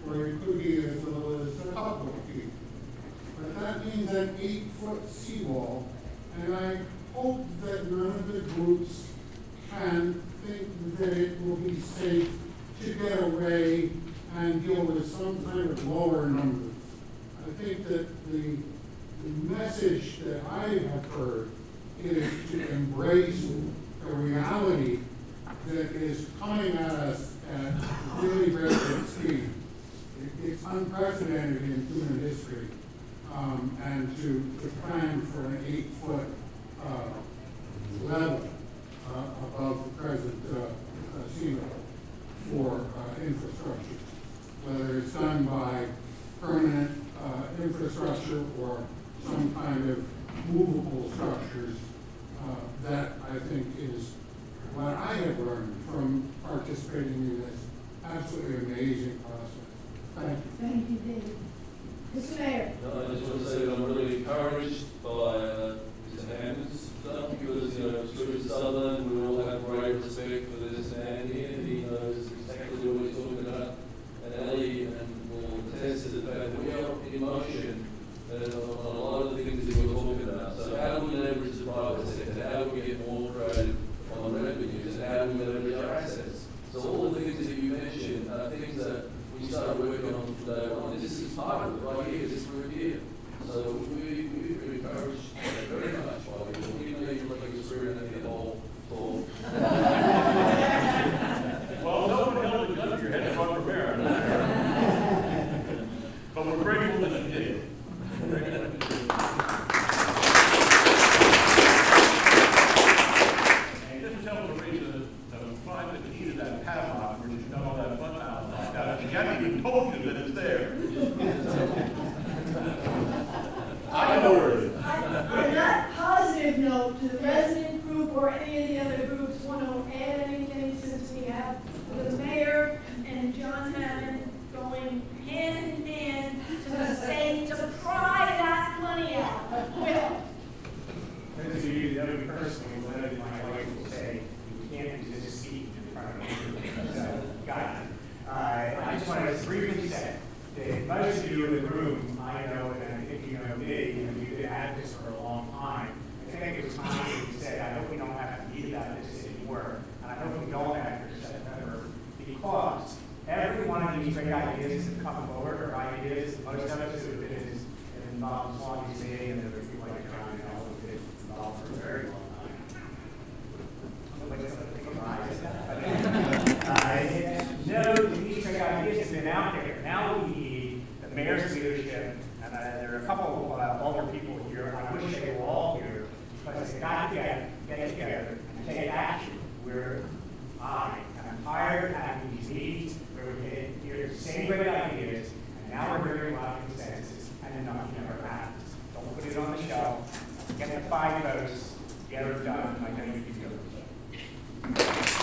or it could be as little as a couple of feet. But that means an 8-foot seawall, and I hope that none of the groups can think that it will be safe to get away and deal with some kind of lower number. I think that the message that I have heard is to embrace the reality that is coming at us at really great speed. It's unprecedented in human history. And to plan for an 8-foot level above the present sea level for infrastructure, whether it's done by permanent infrastructure or some kind of movable structures. That, I think, is what I have learned from participating in this absolutely amazing process. Thank you. Thank you, David. Mr. Mayor. No, I just want to say that I'm really encouraged by Mr. Hammond's stuff because, you know, Mr. Sutherland, we all have great respect for this man here. He knows exactly what he's talking about. And Ellie will attest to the fact that we are in motion on a lot of the things that we're talking about. So how do we leverage the private sector? How do we get more creative on revenues? And how do we leverage our assets? So all the things that you mentioned are things that we started working on from day one. This is part of it right here, this group here. So we encourage very much by people, even though you look like you're screwing at the whole talk. Well, no one held the country head from prepared. have 5 votes, get her done, I know you can do it.